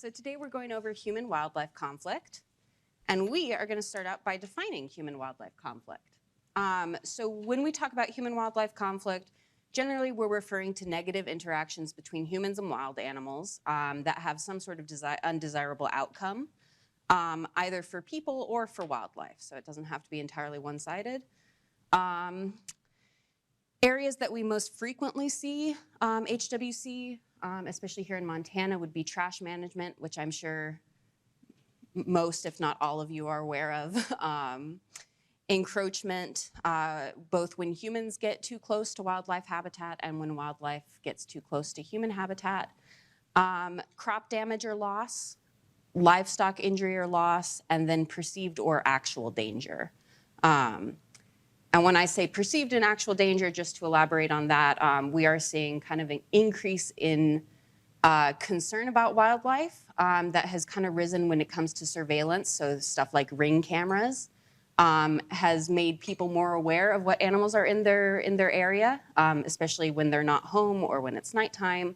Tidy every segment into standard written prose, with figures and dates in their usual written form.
So today we're going over human-wildlife conflict, and we are going to start out by defining human-wildlife conflict. So when we talk about human-wildlife conflict, generally we're referring to negative interactions between humans and wild animals that have some sort of undesirable outcome, either for people or for wildlife. So it doesn't have to be entirely one-sided. Areas that we most frequently see HWC, especially here in Montana, would be trash management, which I'm sure most, if not all of you, are aware of. Encroachment, both when humans get too close to wildlife habitat and when wildlife gets too close to human habitat. Crop damage or loss, livestock injury or loss, and then perceived or actual danger. And when I say perceived and actual danger, just to elaborate on that, we are seeing kind of an increase in concern about wildlife that has kind of risen when it comes to surveillance. So stuff like Ring cameras has made people more aware of what animals are in their area, especially when they're not home or when it's nighttime.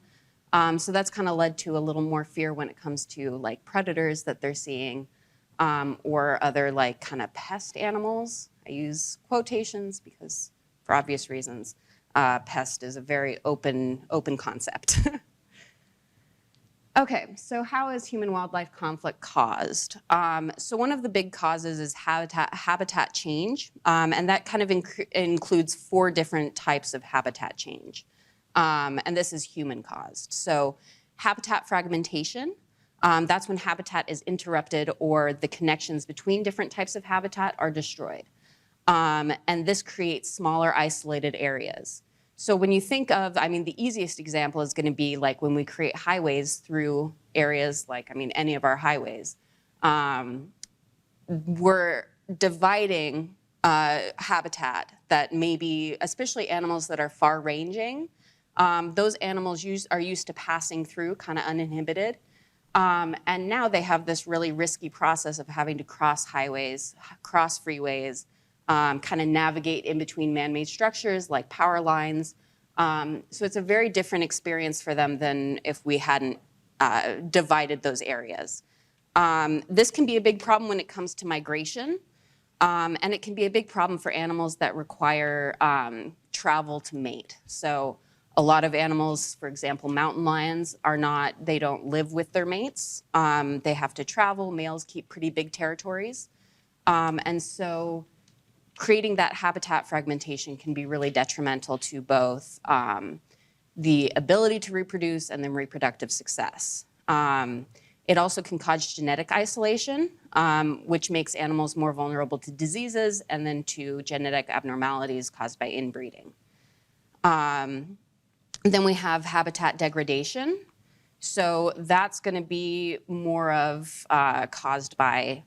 So that's kind of led to a little more fear when it comes to like predators that they're seeing or other like kind of pest animals. I use quotations because, for obvious reasons, pest is a very open concept. Okay, so how is human-wildlife conflict caused? So one of the big causes is habitat change, and that kind of includes 4 different types of habitat change, and this is human-caused. So habitat fragmentation, that's when habitat is interrupted or the connections between different types of habitat are destroyed. And this creates smaller isolated areas. So when you think of, I mean, the easiest example is going to be like when we create highways through areas like, I mean, any of our highways. We're dividing habitat that maybe, especially animals that are far ranging, those animals are used to passing through kind of uninhibited. And now they have this really risky process of having to cross highways, cross freeways, kind of navigate in between man-made structures like power lines. So it's a very different experience for them than if we hadn't divided those areas. This can be a big problem when it comes to migration, and it can be a big problem for animals that require travel to mate. So a lot of animals, for example, mountain lions, they don't live with their mates. They have to travel. Males keep pretty big territories. And so creating that habitat fragmentation can be really detrimental to both the ability to reproduce and then reproductive success. It also can cause genetic isolation, which makes animals more vulnerable to diseases and then to genetic abnormalities caused by inbreeding. Then we have habitat degradation. So that's going to be more of caused by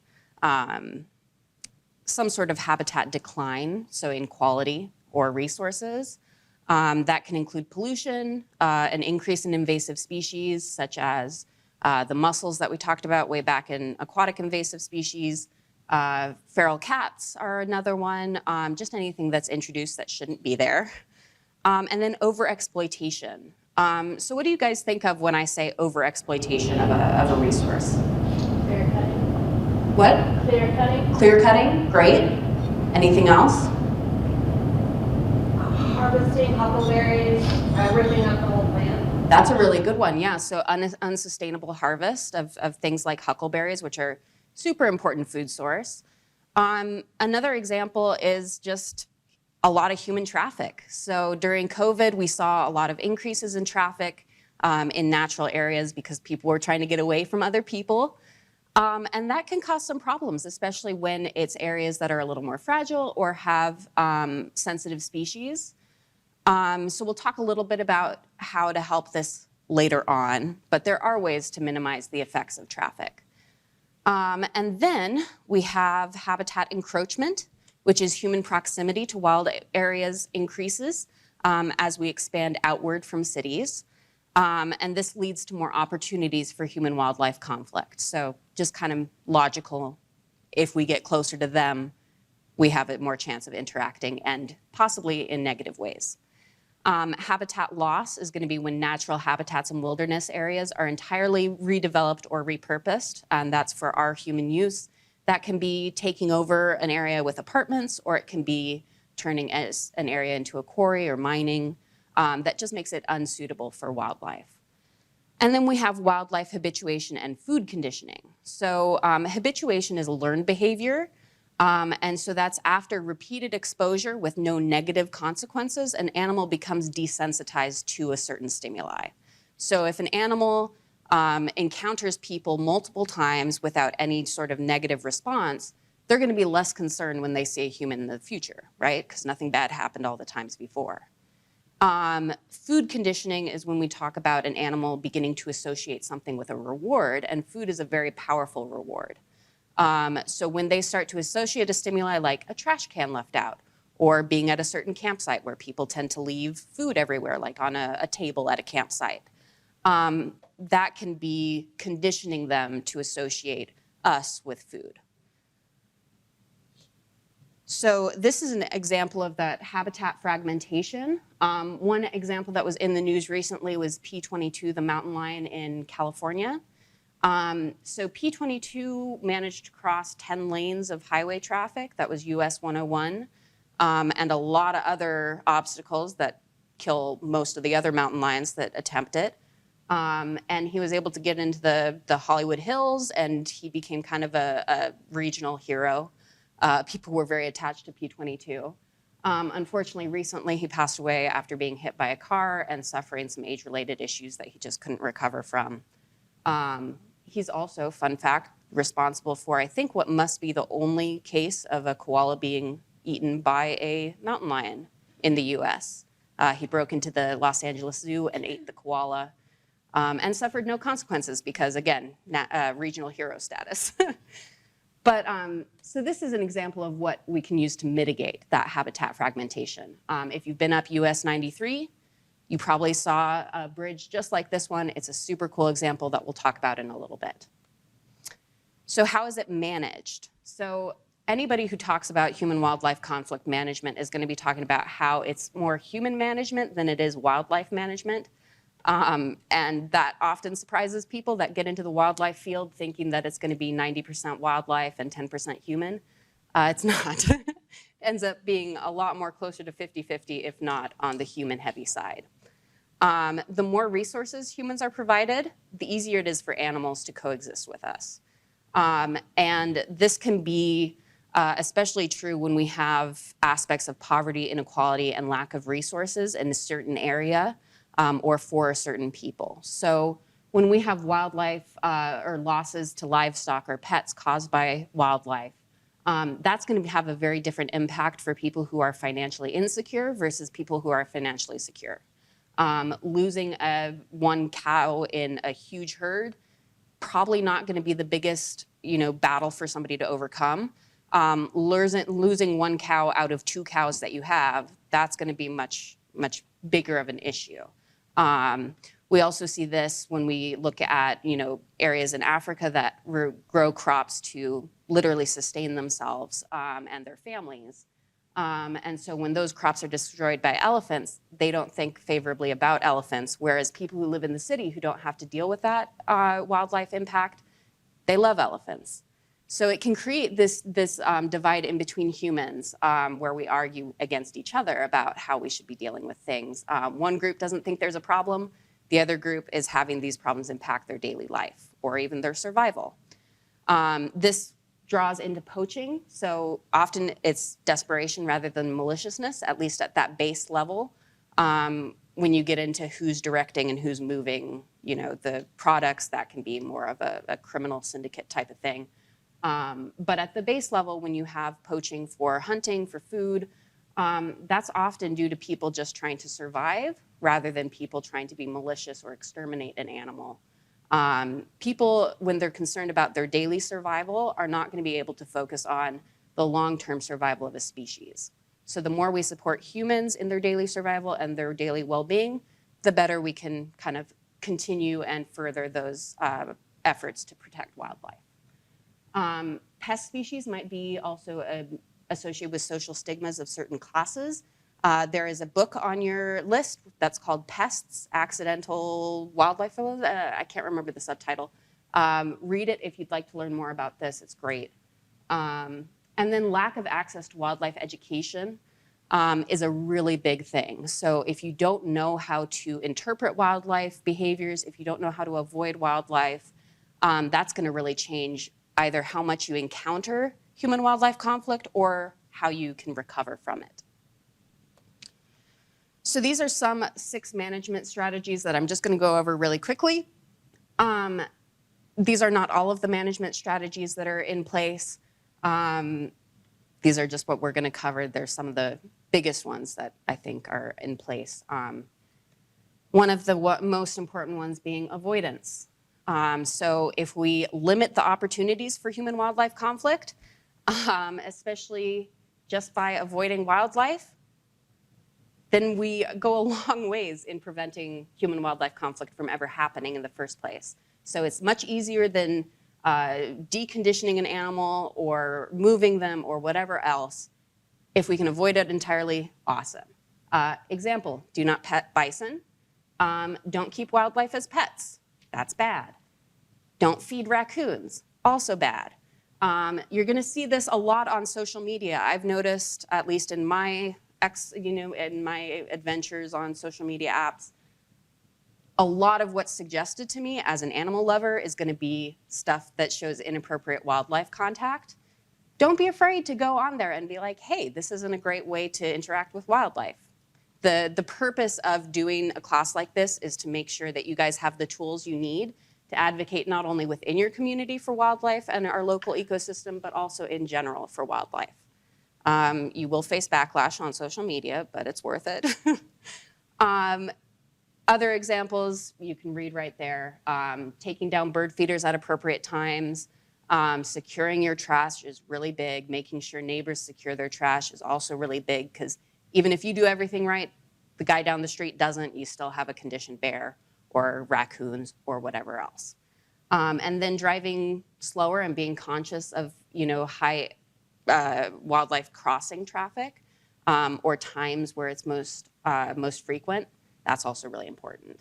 some sort of habitat decline, so in quality or resources. That can include pollution, an increase in invasive species, such as the mussels that we talked about way back in aquatic invasive species. Feral cats are another one, just anything that's introduced that shouldn't be there. And then overexploitation. So what do you guys think of when I say overexploitation of a resource? Clear cutting. What? Clear cutting. Clear cutting, great. Anything else? Harvesting huckleberries, ripping up the whole plant. That's a really good one, yeah. So unsustainable harvest of things like huckleberries, which are super important food source. Another example is just a lot of human traffic. So during COVID, we saw a lot of increases in traffic in natural areas because people were trying to get away from other people. And that can cause some problems, especially when it's areas that are a little more fragile or have sensitive species. So we'll talk a little bit about how to help this later on, but there are ways to minimize the effects of traffic. And then we have habitat encroachment, which is human proximity to wild areas increases as we expand outward from cities. And this leads to more opportunities for human-wildlife conflict. So just kind of logical, if we get closer to them, we have a more chance of interacting and possibly in negative ways. Habitat loss is going to be when natural habitats and wilderness areas are entirely redeveloped or repurposed, and that's for our human use. That can be taking over an area with apartments, or it can be turning as an area into a quarry or mining. That just makes it unsuitable for wildlife. And then we have wildlife habituation and food conditioning. So habituation is a learned behavior. And so that's after repeated exposure with no negative consequences, an animal becomes desensitized to a certain stimuli. So if an animal encounters people multiple times without any sort of negative response, they're going to be less concerned when they see a human in the future, right? Because nothing bad happened all the times before. Food conditioning is when we talk about an animal beginning to associate something with a reward, and food is a very powerful reward. So when they start to associate a stimuli like a trash can left out, or being at a certain campsite where people tend to leave food everywhere, like on a table at a campsite, that can be conditioning them to associate us with food. So this is an example of that habitat fragmentation. One example that was in the news recently was P22, the mountain lion in California. So P22 managed to cross 10 lanes of highway traffic. That was US 101, and a lot of other obstacles that kill most of the other mountain lions that attempt it. And he was able to get into the Hollywood Hills, and he became kind of a regional hero. People were very attached to P22. Unfortunately, recently he passed away after being hit by a car and suffering some age-related issues that he just couldn't recover from. He's also, fun fact, responsible for, I think, what must be the only case of a koala being eaten by a mountain lion in the US. He broke into the Los Angeles Zoo and ate the koala and suffered no consequences because, again, regional hero status. But so this is an example of what we can use to mitigate that habitat fragmentation. If you've been up US 93, you probably saw a bridge just like this one. It's a super cool example that we'll talk about in a little bit. So how is it managed? So anybody who talks about human-wildlife conflict management is going to be talking about how it's more human management than it is wildlife management. And that often surprises people that get into the wildlife field thinking that it's going to be 90% wildlife and 10% human. It's not. Ends up being a lot more closer to 50-50, if not on the human-heavy side. The more resources humans are provided, the easier it is for animals to coexist with us. And this can be especially true when we have aspects of poverty, inequality, and lack of resources in a certain area or for certain people. So when we have wildlife or losses to livestock or pets caused by wildlife, that's going to have a very different impact for people who are financially insecure versus people who are financially secure. Losing one cow in a huge herd, probably not going to be the biggest, battle for somebody to overcome. Losing one cow out of 2 cows that you have, that's going to be much, much bigger of an issue. We also see this when we look at, areas in Africa that grow crops to literally sustain themselves and their families. And so when those crops are destroyed by elephants, they don't think favorably about elephants, whereas people who live in the city who don't have to deal with that wildlife impact, they love elephants. So it can create this divide in between humans where we argue against each other about how we should be dealing with things. One group doesn't think there's a problem. The other group is having these problems impact their daily life or even their survival. This draws into poaching. So often it's desperation rather than maliciousness, at least at that base level. When you get into who's directing and who's moving, the products, that can be more of a criminal syndicate type of thing. But at the base level, when you have poaching for hunting, for food, that's often due to people just trying to survive rather than people trying to be malicious or exterminate an animal. People, when they're concerned about their daily survival, are not going to be able to focus on the long-term survival of a species. So the more we support humans in their daily survival and their daily well-being, the better we can kind of continue and further those efforts to protect wildlife. Pest species might be also associated with social stigmas of certain classes. There is a book on your list that's called Pests, Accidental Wildlife. I can't remember the subtitle. Read it if you'd like to learn more about this. It's great. And then lack of access to wildlife education is a really big thing. So if you don't know how to interpret wildlife behaviors, if you don't know how to avoid wildlife, that's going to really change either how much you encounter human-wildlife conflict or how you can recover from it. So these are some 6 management strategies that I'm just going to go over really quickly. These are not all of the management strategies that are in place. These are just what we're going to cover. They're some of the biggest ones that I think are in place. One of the most important ones being avoidance. So if we limit the opportunities for human-wildlife conflict, especially just by avoiding wildlife, then we go a long ways in preventing human-wildlife conflict from ever happening in the first place. So it's much easier than deconditioning an animal or moving them or whatever else. If we can avoid it entirely, awesome. Example, do not pet bison. Don't keep wildlife as pets. That's bad. Don't feed raccoons. Also bad. You're going to see this a lot on social media. I've noticed, at least in my in my adventures on social media apps, a lot of what's suggested to me as an animal lover is going to be stuff that shows inappropriate wildlife contact. Don't be afraid to go on there and be like, hey, this isn't a great way to interact with wildlife. The purpose of doing a class like this is to make sure that you guys have the tools you need to advocate not only within your community for wildlife and our local ecosystem, but also in general for wildlife. You will face backlash on social media, but it's worth it. Other examples you can read right there. Taking down bird feeders at appropriate times. Securing your trash is really big. Making sure neighbors secure their trash is also really big, because even if you do everything right, the guy down the street doesn't, you still have a conditioned bear or raccoons or whatever else. And then driving slower and being conscious of high wildlife crossing traffic or times where it's most frequent. That's also really important.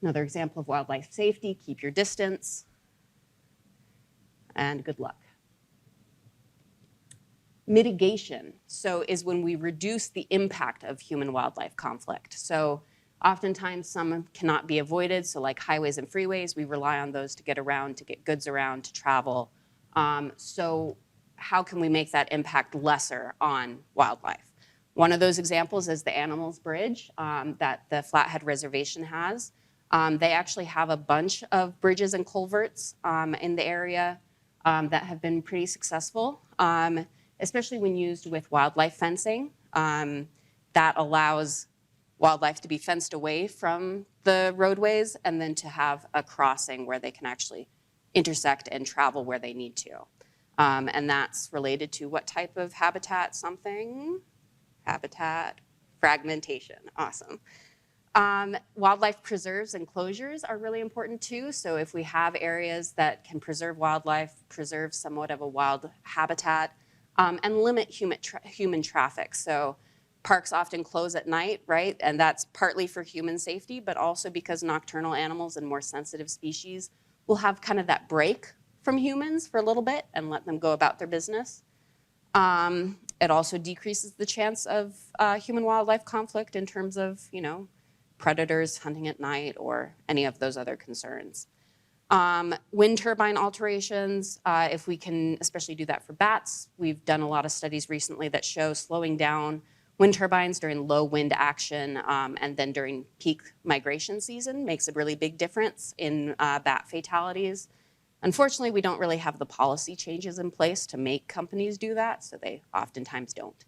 Another example of wildlife safety, keep your distance, and good luck. Mitigation, is when we reduce the impact of human-wildlife conflict. So oftentimes some cannot be avoided, so like highways and freeways, we rely on those to get around, to get goods around, to travel. So how can we make that impact lesser on wildlife? One of those examples is the Animals Bridge that the Flathead Reservation has. They actually have a bunch of bridges and culverts in the area that have been pretty successful, especially when used with wildlife fencing. That allows wildlife to be fenced away from the roadways and then to have a crossing where they can actually intersect and travel where they need to. And that's related to what type of habitat? Habitat fragmentation, awesome. Wildlife preserves and closures are really important too. So if we have areas that can preserve wildlife, preserve somewhat of a wild habitat, and limit human traffic. So parks often close at night, right? And that's partly for human safety, but also because nocturnal animals and more sensitive species will have kind of that break from humans for a little bit and let them go about their business. It also decreases the chance of human-wildlife conflict in terms of, predators hunting at night or any of those other concerns. Wind turbine alterations, if we can especially do that for bats, we've done a lot of studies recently that show slowing down wind turbines during low wind action and then during peak migration season makes a really big difference in bat fatalities. Unfortunately, we don't really have the policy changes in place to make companies do that, so they oftentimes don't.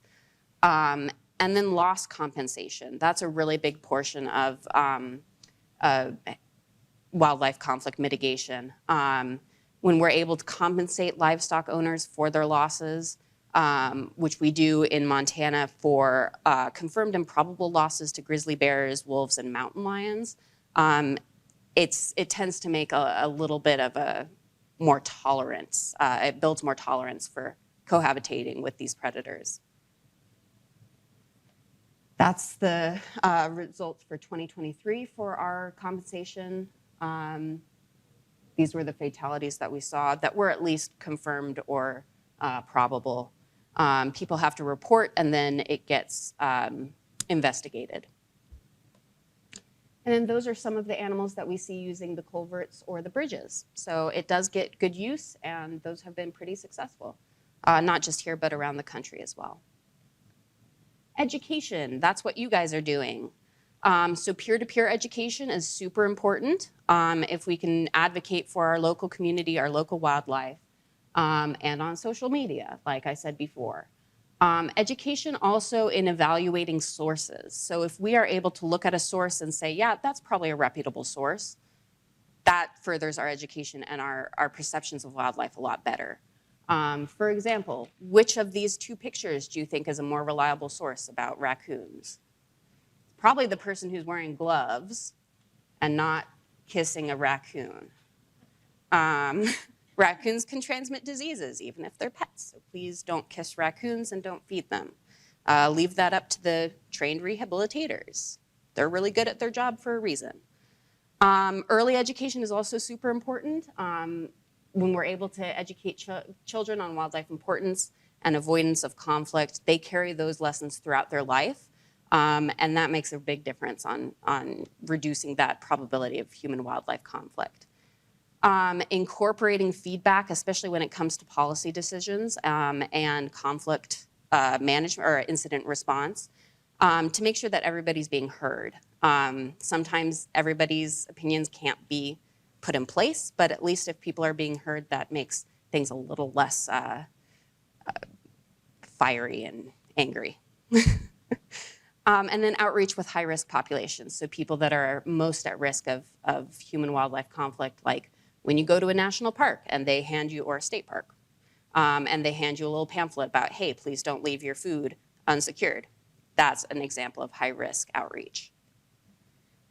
And then loss compensation. That's a really big portion of wildlife conflict mitigation. When we're able to compensate livestock owners for their losses, which we do in Montana for confirmed and probable losses to grizzly bears, wolves, and mountain lions, it tends to make a little bit of a more tolerance. It builds more tolerance for cohabitating with these predators. That's the results for 2023 for our compensation. These were the fatalities that we saw that were at least confirmed or probable. People have to report, and then it gets investigated. And then those are some of the animals that we see using the culverts or the bridges. So it does get good use, and those have been pretty successful, not just here, but around the country as well. Education, that's what you guys are doing. So peer-to-peer education is super important if we can advocate for our local community, our local wildlife, and on social media, like I said before. Education also in evaluating sources. So if we are able to look at a source and say, yeah, that's probably a reputable source, that furthers our education and our perceptions of wildlife a lot better. For example, which of these two pictures do you think is a more reliable source about raccoons? Probably the person who's wearing gloves and not kissing a raccoon. Raccoons can transmit diseases, even if they're pets. So please don't kiss raccoons and don't feed them. Leave that up to the trained rehabilitators. They're really good at their job for a reason. Early education is also super important. When we're able to educate children on wildlife importance and avoidance of conflict, they carry those lessons throughout their life. And that makes a big difference on reducing that probability of human-wildlife conflict. Incorporating feedback, especially when it comes to policy decisions and conflict management or incident response, to make sure that everybody's being heard. Sometimes everybody's opinions can't be put in place, but at least if people are being heard, that makes things a little less fiery and angry. And then outreach with high-risk populations, so people that are most at risk of human-wildlife conflict, like when you go to a national park and they hand you, or a state park, and they hand you a little pamphlet about, hey, please don't leave your food unsecured. That's an example of high-risk outreach.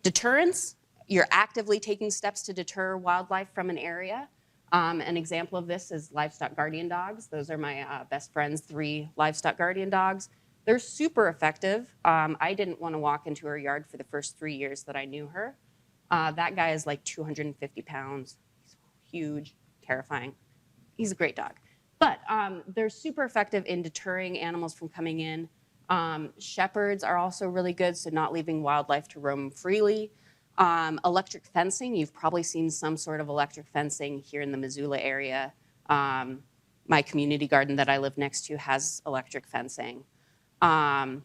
Deterrence, you're actively taking steps to deter wildlife from an area. An example of this is livestock guardian dogs. Those are my best friend's 3 livestock guardian dogs. They're super effective. I didn't want to walk into her yard for the first 3 years that I knew her. That guy is like 250 pounds. He's huge, terrifying. He's a great dog. But they're super effective in deterring animals from coming in. Shepherds are also really good, so not leaving wildlife to roam freely. Electric fencing, you've probably seen some sort of electric fencing here in the Missoula area. My community garden that I live next to has electric fencing.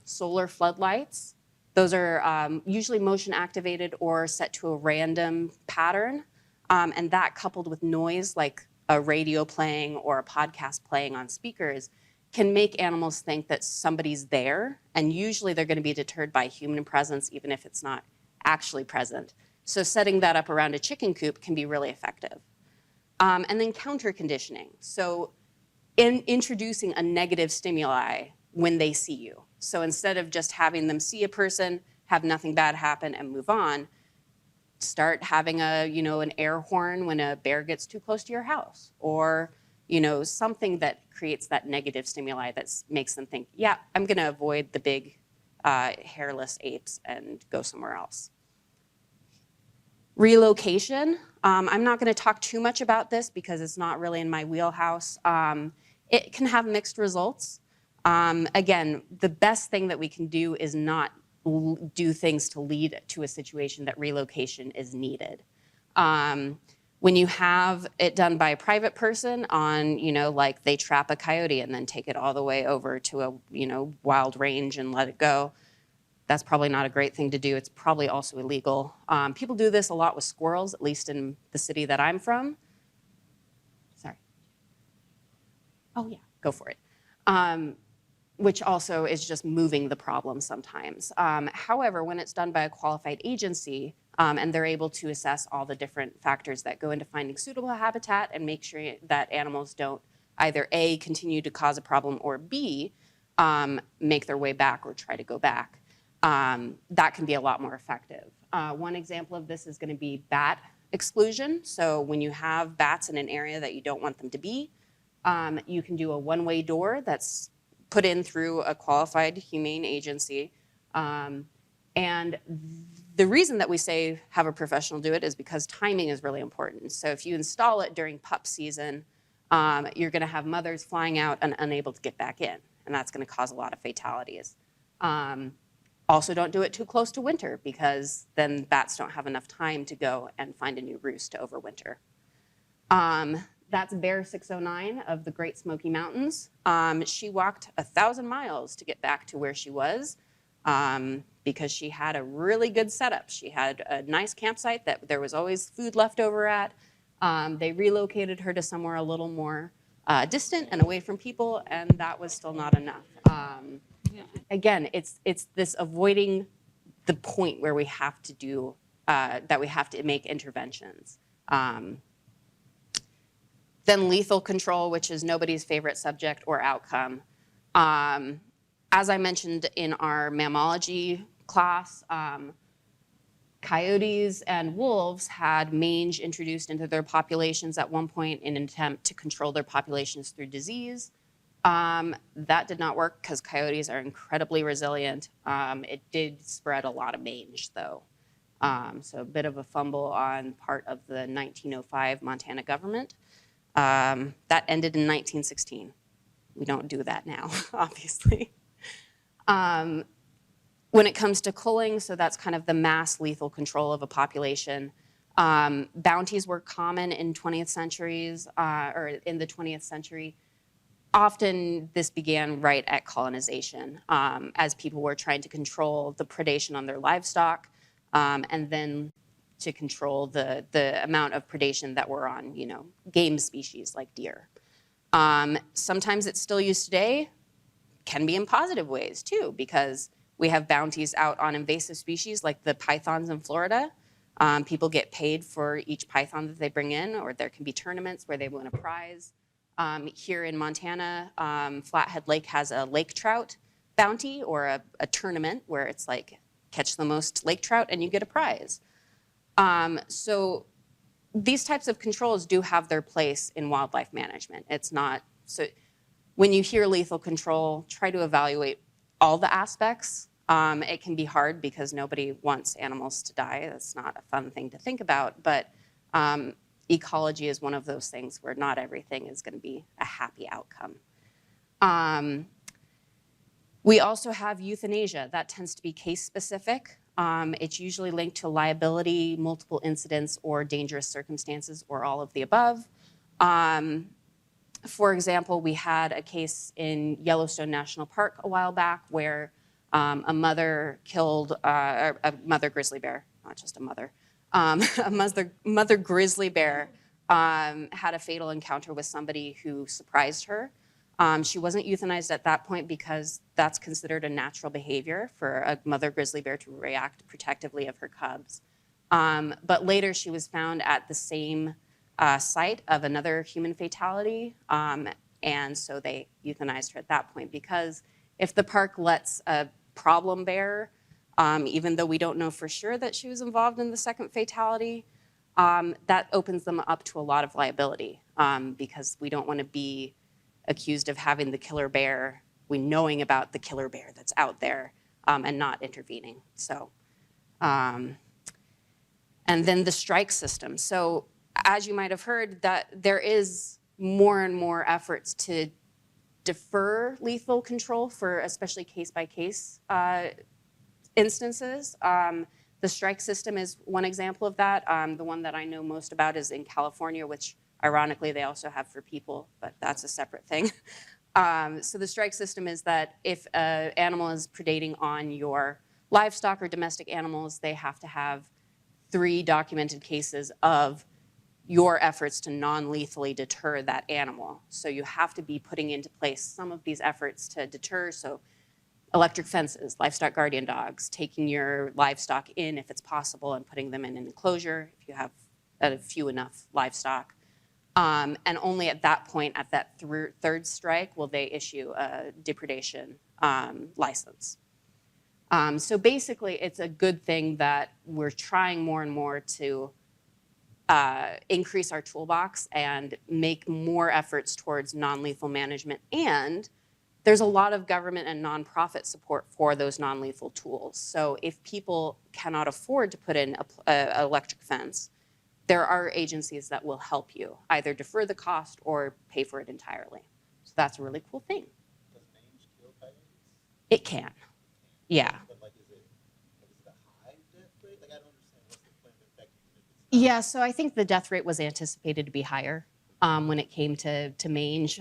Solar floodlights, those are usually motion activated or set to a random pattern. And that coupled with noise like a radio playing or a podcast playing on speakers can make animals think that somebody's there. And usually they're going to be deterred by human presence, even if it's not actually present. So setting that up around a chicken coop can be really effective. And then counter conditioning. So in introducing a negative stimuli when they see you. So instead of just having them see a person, have nothing bad happen and move on, start having an air horn when a bear gets too close to your house, or something that creates that negative stimuli that makes them think, yeah, I'm gonna avoid the big hairless apes and go somewhere else. Relocation, I'm not gonna talk too much about this because it's not really in my wheelhouse. It can have mixed results. Again, the best thing that we can do is not do things to lead to a situation that relocation is needed. When you have it done by a private person on, like they trap a coyote and then take it all the way over to a, wild range and let it go, that's probably not a great thing to do. It's probably also illegal. People do this a lot with squirrels, at least in the city that I'm from. Sorry. Oh yeah, go for it. Which also is just moving the problem sometimes. However, when it's done by a qualified agency and they're able to assess all the different factors that go into finding suitable habitat and make sure that animals don't either A, continue to cause a problem, or B, make their way back or try to go back, that can be a lot more effective. One example of this is going to be bat exclusion. So when you have bats in an area that you don't want them to be, you can do a one-way door that's put in through a qualified humane agency And the reason that we say have a professional do it is because timing is really important. So if you install it during pup season, you're going to have mothers flying out and unable to get back in, and that's going to cause a lot of fatalities. Also, don't do it too close to winter, because then bats don't have enough time to go and find a new roost to overwinter. That's Bear 609 of the Great Smoky Mountains. She walked 1,000 miles to get back to where she was, because she had a really good setup. She had a nice campsite that there was always food left over at. They relocated her to somewhere a little more distant and away from people, and that was still not enough. Again, it's this avoiding the point where we have to do, that we have to make interventions. Then lethal control, which is nobody's favorite subject or outcome. As I mentioned in our mammalogy class, coyotes and wolves had mange introduced into their populations at one point in an attempt to control their populations through disease. That did not work because coyotes are incredibly resilient. It did spread a lot of mange, though. So a bit of a fumble on part of the 1905 Montana government. That ended in 1916. We don't do that now, obviously. When it comes to culling, so that's kind of the mass lethal control of a population. Bounties were common in 20th centuries, or in the 20th century. Often this began right at colonization, as people were trying to control the predation on their livestock, and then to control the amount of predation that were on, game species like deer. Sometimes it's still used today, can be in positive ways too, because we have bounties out on invasive species like the pythons in Florida. People get paid for each python that they bring in, or there can be tournaments where they win a prize. Here in Montana, Flathead Lake has a lake trout bounty, or a tournament where it's like catch the most lake trout and you get a prize. So these types of controls do have their place in wildlife management. It's not, so when you hear lethal control, try to evaluate all the aspects. It can be hard because nobody wants animals to die. That's not a fun thing to think about, but ecology is one of those things where not everything is going to be a happy outcome. We also have euthanasia. That tends to be case specific. It's usually linked to liability, multiple incidents, or dangerous circumstances, or all of the above. For example, we had a case in Yellowstone National Park a while back where a mother killed a mother grizzly bear, not just a mother. A mother grizzly bear had a fatal encounter with somebody who surprised her. She wasn't euthanized at that point because that's considered a natural behavior for a mother grizzly bear to react protectively of her cubs. But later she was found at the same site of another human fatality, and so they euthanized her at that point, because if the park lets a problem bear, even though we don't know for sure that she was involved in the second fatality, that opens them up to a lot of liability, because we don't want to be accused of having the killer bear, knowing about the killer bear that's out there, and not intervening. So, and then the strike system. So as you might have heard, that there is more and more efforts to defer lethal control for especially case-by-case instances. The strike system is one example of that. The one that I know most about is in California, which ironically they also have for people, but that's a separate thing. So the strike system is that if an animal is predating on your livestock or domestic animals, they have to have 3 documented cases of your efforts to non-lethally deter that animal. So you have to be putting into place some of these efforts to deter. So electric fences, livestock guardian dogs, taking your livestock in if it's possible and putting them in an enclosure if you have a few enough livestock. And only at that point, at that third strike, will they issue a depredation license. So basically, it's a good thing that we're trying more and more to increase our toolbox and make more efforts towards non-lethal management, and there's a lot of government and nonprofit support for those non-lethal tools. So if people cannot afford to put in a electric fence, there are agencies that will help you either defer the cost or pay for it entirely. So that's a really cool thing. Does mange kill coyotes? It can, yeah. But like, is it a high death rate? Like, I don't understand what's the point of infecting it if it's not. Yeah, so I think the death rate was anticipated to be higher when it came to mange.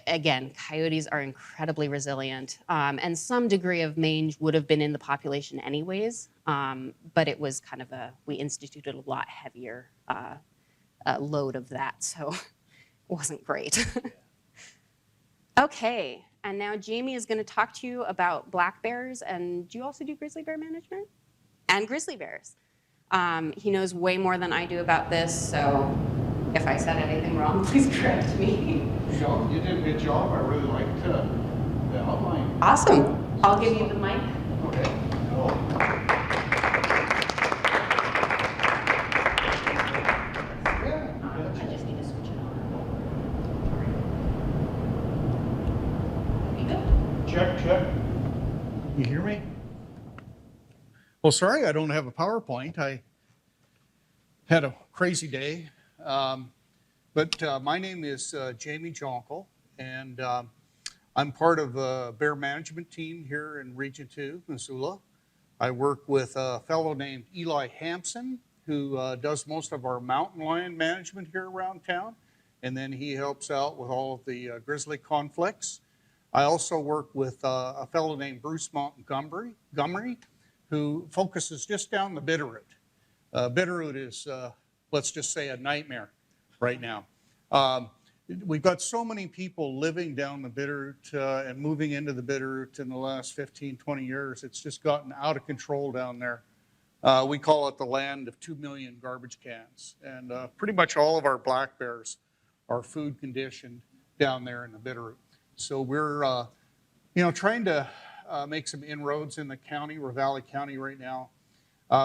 Again, coyotes are incredibly resilient, and some degree of mange would have been in the population anyways, but it was kind of we instituted a lot heavier load of that, so it wasn't great. Okay, and now Jamie is going to talk to you about black bears, and do you also do grizzly bear management? And grizzly bears. He knows way more than I do about this, so if I said anything wrong, please correct me. You did a good job. I really liked the outline. Awesome. I'll give you the mic. Okay. I just need to switch it on. There you go. Check, check. You hear me? Well, sorry, I don't have a PowerPoint. I had a crazy day. But my name is Jamie Jonkel, and I'm part of a bear management team here in Region 2, Missoula. I work with a fellow named Eli Hampson, who does most of our mountain lion management here around town, and then he helps out with all of the grizzly conflicts. I also work with a fellow named Bruce Montgomery, who focuses just down the Bitterroot. Bitterroot is, let's just say, a nightmare right now. We've got so many people living down the Bitterroot and moving into the Bitterroot in the last 15, 20 years. It's just gotten out of control down there. We call it the land of 2 million garbage cans. And pretty much all of our black bears are food conditioned down there in the Bitterroot. So we're trying to make some inroads in the county, Ravalli County right now.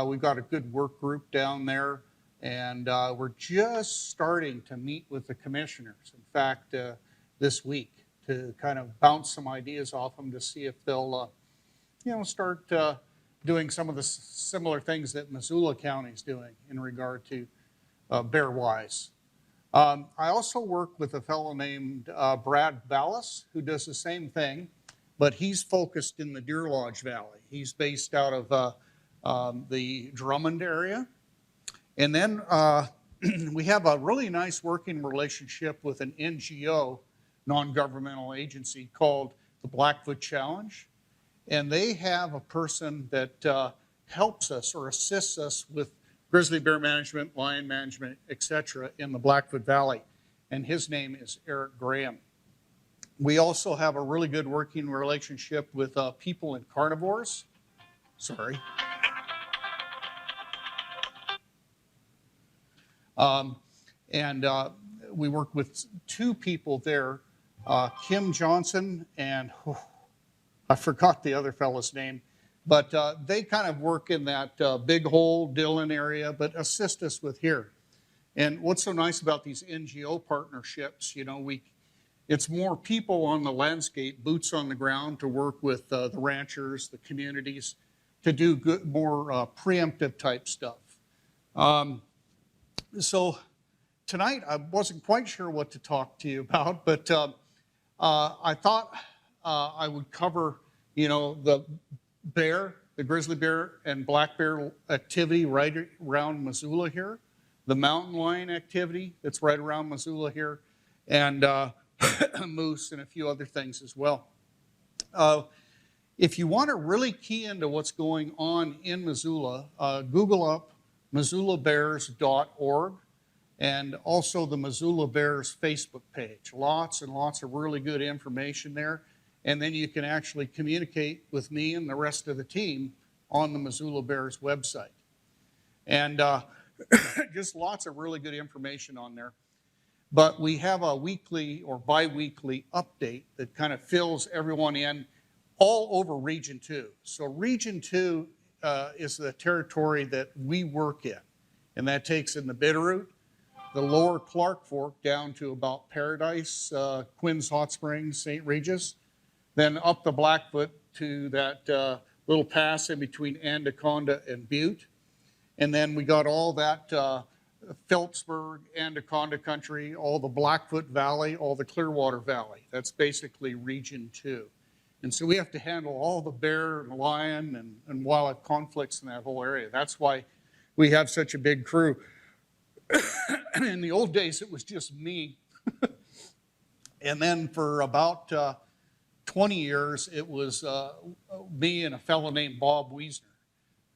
We've got a good work group down there. And we're just starting to meet with the commissioners, in fact, this week, to kind of bounce some ideas off them to see if they'll, start doing some of the similar things that Missoula County is doing in regard to bear wise. I also work with a fellow named Brad Ballas, who does the same thing, but he's focused in the Deer Lodge Valley. He's based out of the Drummond area. And then we have a really nice working relationship with an NGO, non-governmental agency called the Blackfoot Challenge. And they have a person that helps us or assists us with grizzly bear management, lion management, etc. in the Blackfoot Valley. And his name is Eric Graham. We also have a really good working relationship with People and Carnivores. Sorry. We work with two people there, Kim Johnson and I forgot the other fellow's name, but they kind of work in that Big Hole, Dillon area, but assist us with here. And what's so nice about these NGO partnerships, it's more people on the landscape, boots on the ground to work with the ranchers, the communities, to do more preemptive type stuff. So tonight, I wasn't quite sure what to talk to you about, but I thought I would cover, the bear, the grizzly bear and black bear activity right around Missoula here, the mountain lion activity that's right around Missoula here, and moose and a few other things as well. If you want to really key into what's going on in Missoula, Google up MissoulaBears.org and also the Missoula Bears Facebook page. Lots and lots of really good information there. And then you can actually communicate with me and the rest of the team on the Missoula Bears website. And just lots of really good information on there. But we have a weekly or bi-weekly update that kind of fills everyone in all over Region 2. So Region 2 is the territory that we work in, and that takes in the Bitterroot, the lower Clark Fork down to about Paradise, Quinn's Hot Springs, St. Regis, then up the Blackfoot to that little pass in between Anaconda and Butte. And then we got all that Phelpsburg, Anaconda country, all the Blackfoot Valley, all the Clearwater Valley. That's basically Region 2. And so we have to handle all the bear and lion and wildlife conflicts in that whole area. That's why we have such a big crew. In the old days, it was just me. And then for about 20 years, it was me and a fellow named Bob Wiesner,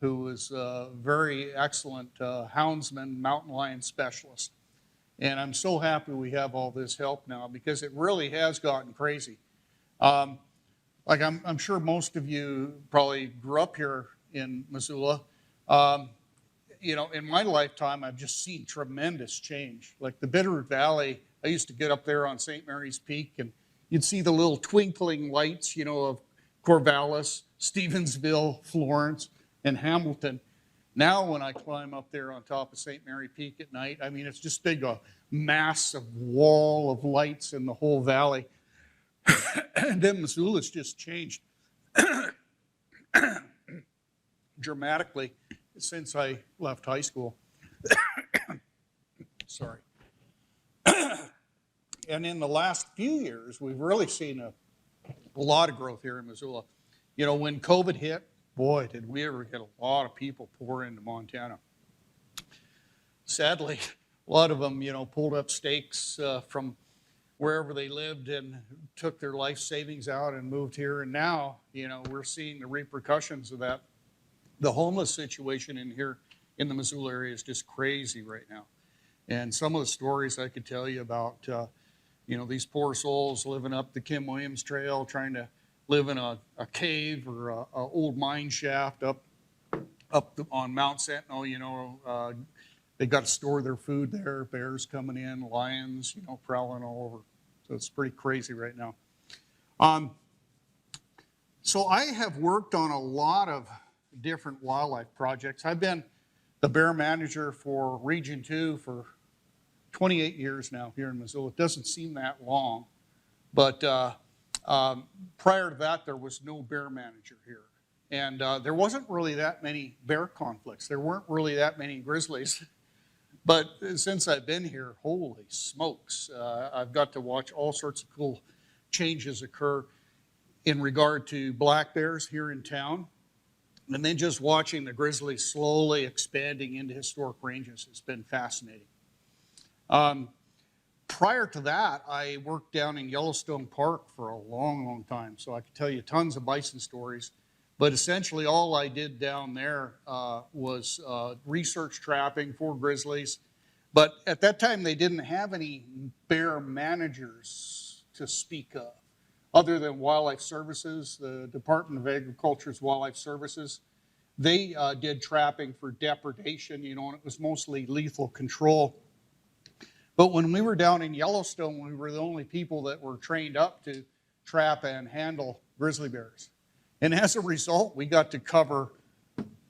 who was a very excellent houndsman, mountain lion specialist. And I'm so happy we have all this help now because it really has gotten crazy. Like I'm sure most of you probably grew up here in Missoula. You know, in my lifetime, I've just seen tremendous change. Like the Bitterroot Valley, I used to get up there on St. Mary's Peak and you'd see the little twinkling lights, you know, of Corvallis, Stevensville, Florence, and Hamilton. Now when I climb up there on top of St. Mary Peak at night, I mean, it's just big, a massive wall of lights in the whole valley. And then Missoula's just changed dramatically since I left high school. Sorry. And in the last few years, we've really seen a lot of growth here in Missoula. You know, when COVID hit, boy, did we ever get a lot of people pour into Montana. Sadly, a lot of them, you know, pulled up stakes from wherever they lived and took their life savings out and moved here. And now, you know, we're seeing the repercussions of that. The homeless situation in here in the Missoula area is just crazy right now. And some of the stories I could tell you about, you know, these poor souls living up the Kim Williams Trail, trying to live in a cave or a old mine shaft up on Mount Sentinel, you know, they got to store their food there, bears coming in, lions, you know, prowling all over. So it's pretty crazy right now. So I have worked on a lot of different wildlife projects. I've been the bear manager for Region 2 for 28 years now here in Missoula. It doesn't seem that long, but prior to that, there was no bear manager here. And there wasn't really that many bear conflicts. There weren't really that many grizzlies. But since I've been here, holy smokes, I've got to watch all sorts of cool changes occur in regard to black bears here in town. And then just watching the grizzlies slowly expanding into historic ranges has been fascinating. Prior to that, I worked down in Yellowstone Park for a long, long time. So I could tell you tons of bison stories. But essentially all I did down there was research trapping for grizzlies. But at that time, they didn't have any bear managers to speak of, other than Wildlife Services, the Department of Agriculture's Wildlife Services. They did trapping for depredation, you know, and it was mostly lethal control. But when we were down in Yellowstone, we were the only people that were trained up to trap and handle grizzly bears. And as a result, we got to cover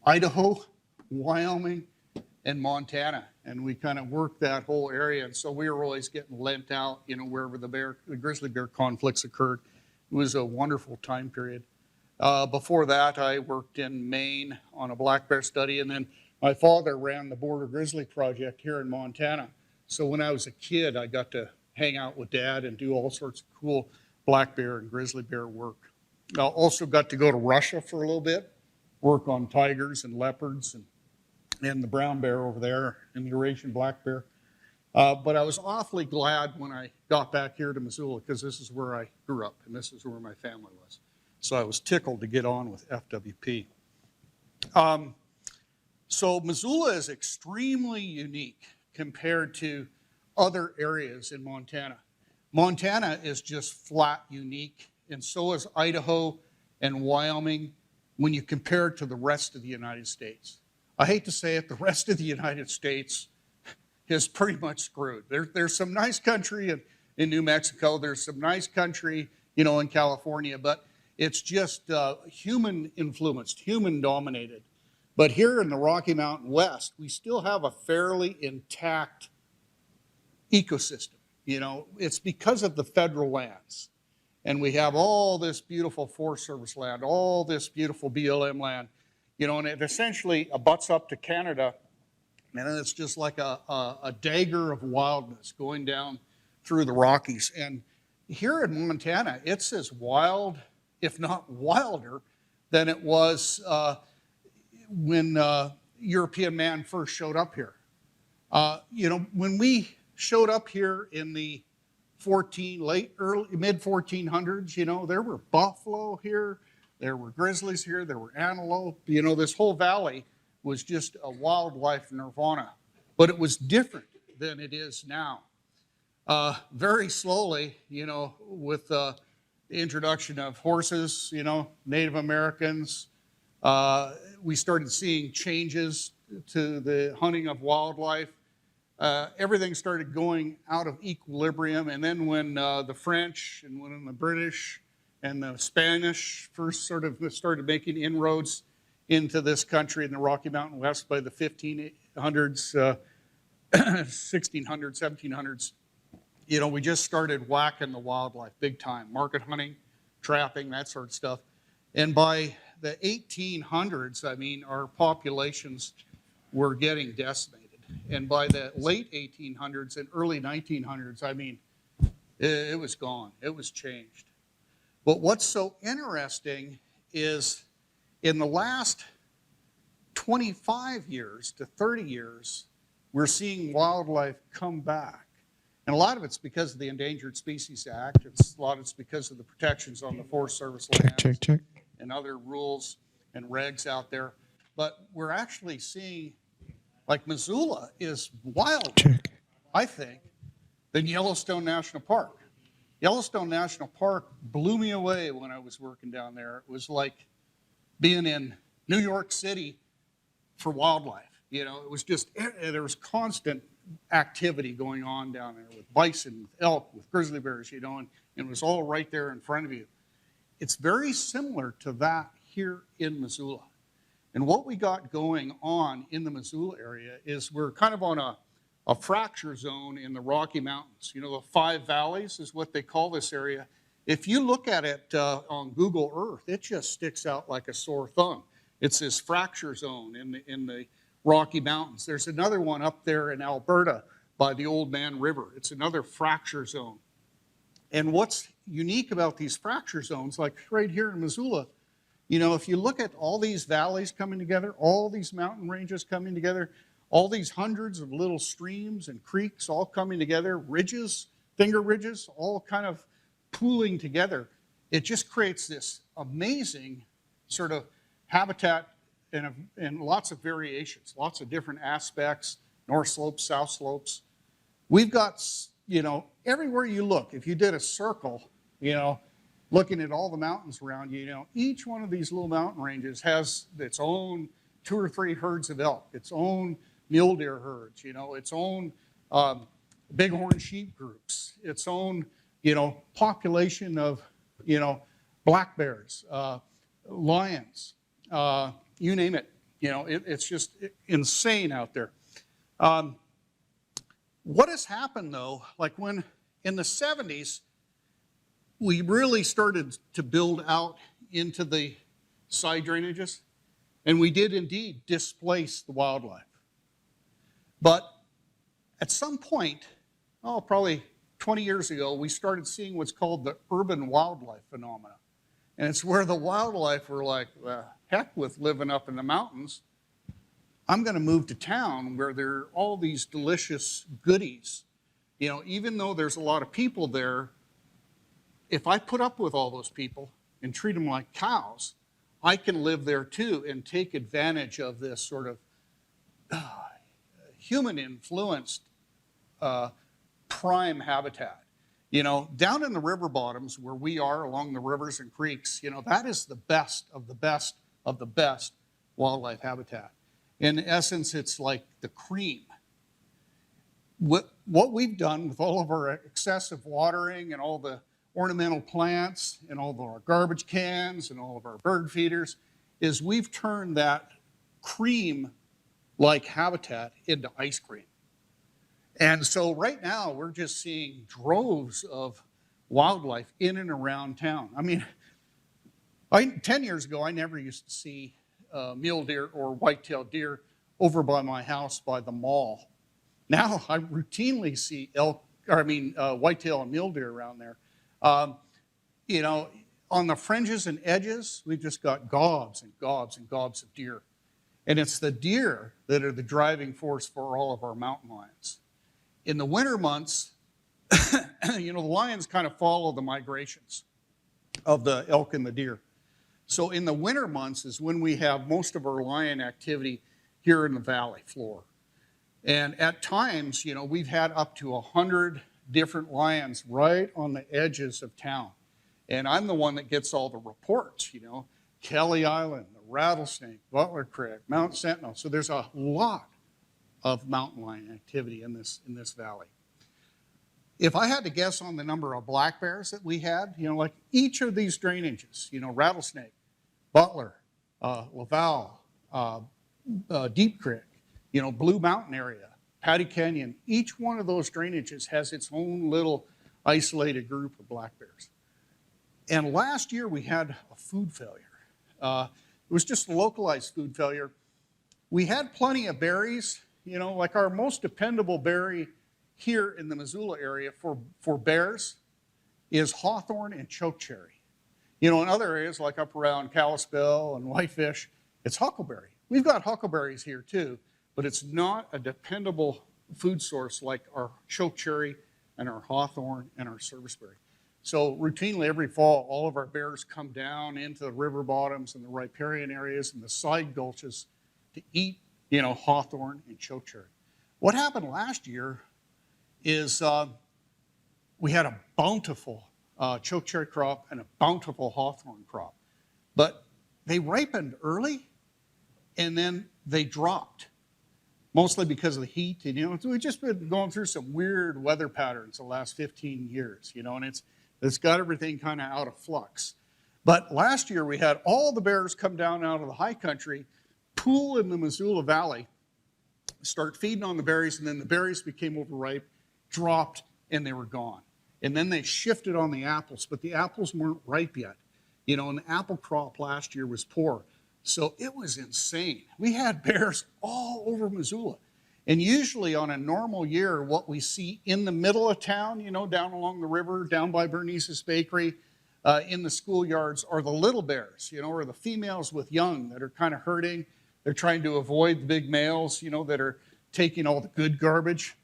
Idaho, Wyoming, and Montana. And we kind of worked that whole area. And so we were always getting lent out, you know, wherever the grizzly bear conflicts occurred. It was a wonderful time period. Before that, I worked in Maine on a black bear study. And then my father ran the Border Grizzly Project here in Montana. So when I was a kid, I got to hang out with Dad and do all sorts of cool black bear and grizzly bear work. I also got to go to Russia for a little bit, work on tigers and leopards and the brown bear over there and the Eurasian black bear. But I was awfully glad when I got back here to Missoula because this is where I grew up and this is where my family was. So I was tickled to get on with FWP. So Missoula is extremely unique compared to other areas in Montana. Montana is just flat unique, and so is Idaho and Wyoming when you compare it to the rest of the United States. I hate to say it, the rest of the United States is pretty much screwed. There's some nice country in New Mexico, there's some nice country, you know, in California, but it's just human influenced, human dominated. But here in the Rocky Mountain West, we still have a fairly intact ecosystem. You know, it's because of the federal lands. And we have all this beautiful Forest Service land, all this beautiful BLM land, you know, and it essentially abuts up to Canada. And it's just like a dagger of wildness going down through the Rockies. And here in Montana, it's as wild, if not wilder, than it was when European man first showed up here. You know, when we showed up here in the mid 1400s, you know, there were buffalo here, there were grizzlies here, there were antelope. You know, this whole valley was just a wildlife nirvana, but it was different than it is now. Very slowly, you know, with the introduction of horses, you know, Native Americans, we started seeing changes to the hunting of wildlife. Everything started going out of equilibrium. And then when the French and when the British and the Spanish first sort of started making inroads into this country in the Rocky Mountain West by the 1500s, 1600s, 1700s, you know, we just started whacking the wildlife big time, market hunting, trapping, that sort of stuff. And by the 1800s, I mean, our populations were getting decimated. And by the late 1800s and early 1900s, I mean, it was gone. It was changed. But what's so interesting is in the last 25 years to 30 years, we're seeing wildlife come back. And a lot of it's because of the Endangered Species Act. A lot of it's because of the protections on the Forest Service lands and other rules and regs out there. But we're actually seeing, like Missoula is wilder, I think, than Yellowstone National Park. Yellowstone National Park blew me away when I was working down there. It was like being in New York City for wildlife. You know, it was just, there was constant activity going on down there with bison, with elk, with grizzly bears, you know, and it was all right there in front of you. It's very similar to that here in Missoula. And what we got going on in the Missoula area is we're kind of on a fracture zone in the Rocky Mountains. You know, the Five Valleys is what they call this area. If you look at it on Google Earth, it just sticks out like a sore thumb. It's this fracture zone in the Rocky Mountains. There's another one up there in Alberta by the Old Man River. It's another fracture zone. And what's unique about these fracture zones, like right here in Missoula, you know, if you look at all these valleys coming together, all these mountain ranges coming together, all these hundreds of little streams and creeks all coming together, ridges, finger ridges, all kind of pooling together, it just creates this amazing sort of habitat and lots of variations, lots of different aspects, north slopes, south slopes. We've got, you know, everywhere you look, if you did a circle, you know, looking at all the mountains around you, you know, each one of these little mountain ranges has its own 2 or 3 herds of elk, its own mule deer herds, you know, its own bighorn sheep groups, its own, you know, population of, you know, black bears, lions, you name it. You know, it's just insane out there. What has happened though, like when in the 70s, we really started to build out into the side drainages, and we did indeed displace the wildlife. But at some point, probably 20 years ago, we started seeing what's called the urban wildlife phenomena. And it's where the wildlife were like, well, heck with living up in the mountains. I'm going to move to town where there are all these delicious goodies. You know, even though there's a lot of people there, if I put up with all those people and treat them like cows, I can live there too and take advantage of this sort of human-influenced prime habitat. You know, down in the river bottoms where we are along the rivers and creeks, you know, that is the best of the best of the best wildlife habitat. In essence, it's like the cream. What we've done with all of our excessive watering and all the ornamental plants and all of our garbage cans and all of our bird feeders is we've turned that cream-like habitat into ice cream. And so right now we're just seeing droves of wildlife in and around town. I mean, 10 years ago, I never used to see mule deer or white-tailed deer over by my house by the mall. Now I routinely see white-tail and mule deer around there. You know, on the fringes and edges, we've just got gobs and gobs and gobs of deer. And it's the deer that are the driving force for all of our mountain lions. In the winter months, you know, the lions kind of follow the migrations of the elk and the deer. So in the winter months is when we have most of our lion activity here in the valley floor. And at times, you know, we've had up to 100 different lions right on the edges of town. And I'm the one that gets all the reports, you know, Kelly Island, the Rattlesnake, Butler Creek, Mount Sentinel. So there's a lot of mountain lion activity in this valley. If I had to guess on the number of black bears that we had, you know, like each of these drainages, you know, Rattlesnake, Butler, Laval, Deep Creek, you know, Blue Mountain area, Patty Canyon, each one of those drainages has its own little isolated group of black bears. And last year we had a food failure. It was just a localized food failure. We had plenty of berries, you know, like our most dependable berry here in the Missoula area for bears is hawthorn and chokecherry. You know, in other areas like up around Kalispell and Whitefish, it's huckleberry. We've got huckleberries here too, but it's not a dependable food source like our chokecherry and our hawthorn and our serviceberry. So routinely every fall, all of our bears come down into the river bottoms and the riparian areas and the side gulches to eat, you know, hawthorn and chokecherry. What happened last year is we had a bountiful chokecherry crop and a bountiful hawthorn crop. But they ripened early and then they dropped, mostly because of the heat. And, you know, we've just been going through some weird weather patterns the last 15 years, you know, and it's got everything kind of out of flux. But last year we had all the bears come down out of the high country, pool in the Missoula Valley, start feeding on the berries, and then the berries became overripe, dropped, and they were gone. And then they shifted on the apples, but the apples weren't ripe yet. You know, and the apple crop last year was poor. So it was insane. We had bears all over Missoula. And usually on a normal year, what we see in the middle of town, you know, down along the river, down by Bernice's Bakery, in the schoolyards are the little bears, you know, or the females with young that are kind of herding. They're trying to avoid the big males, you know, that are taking all the good garbage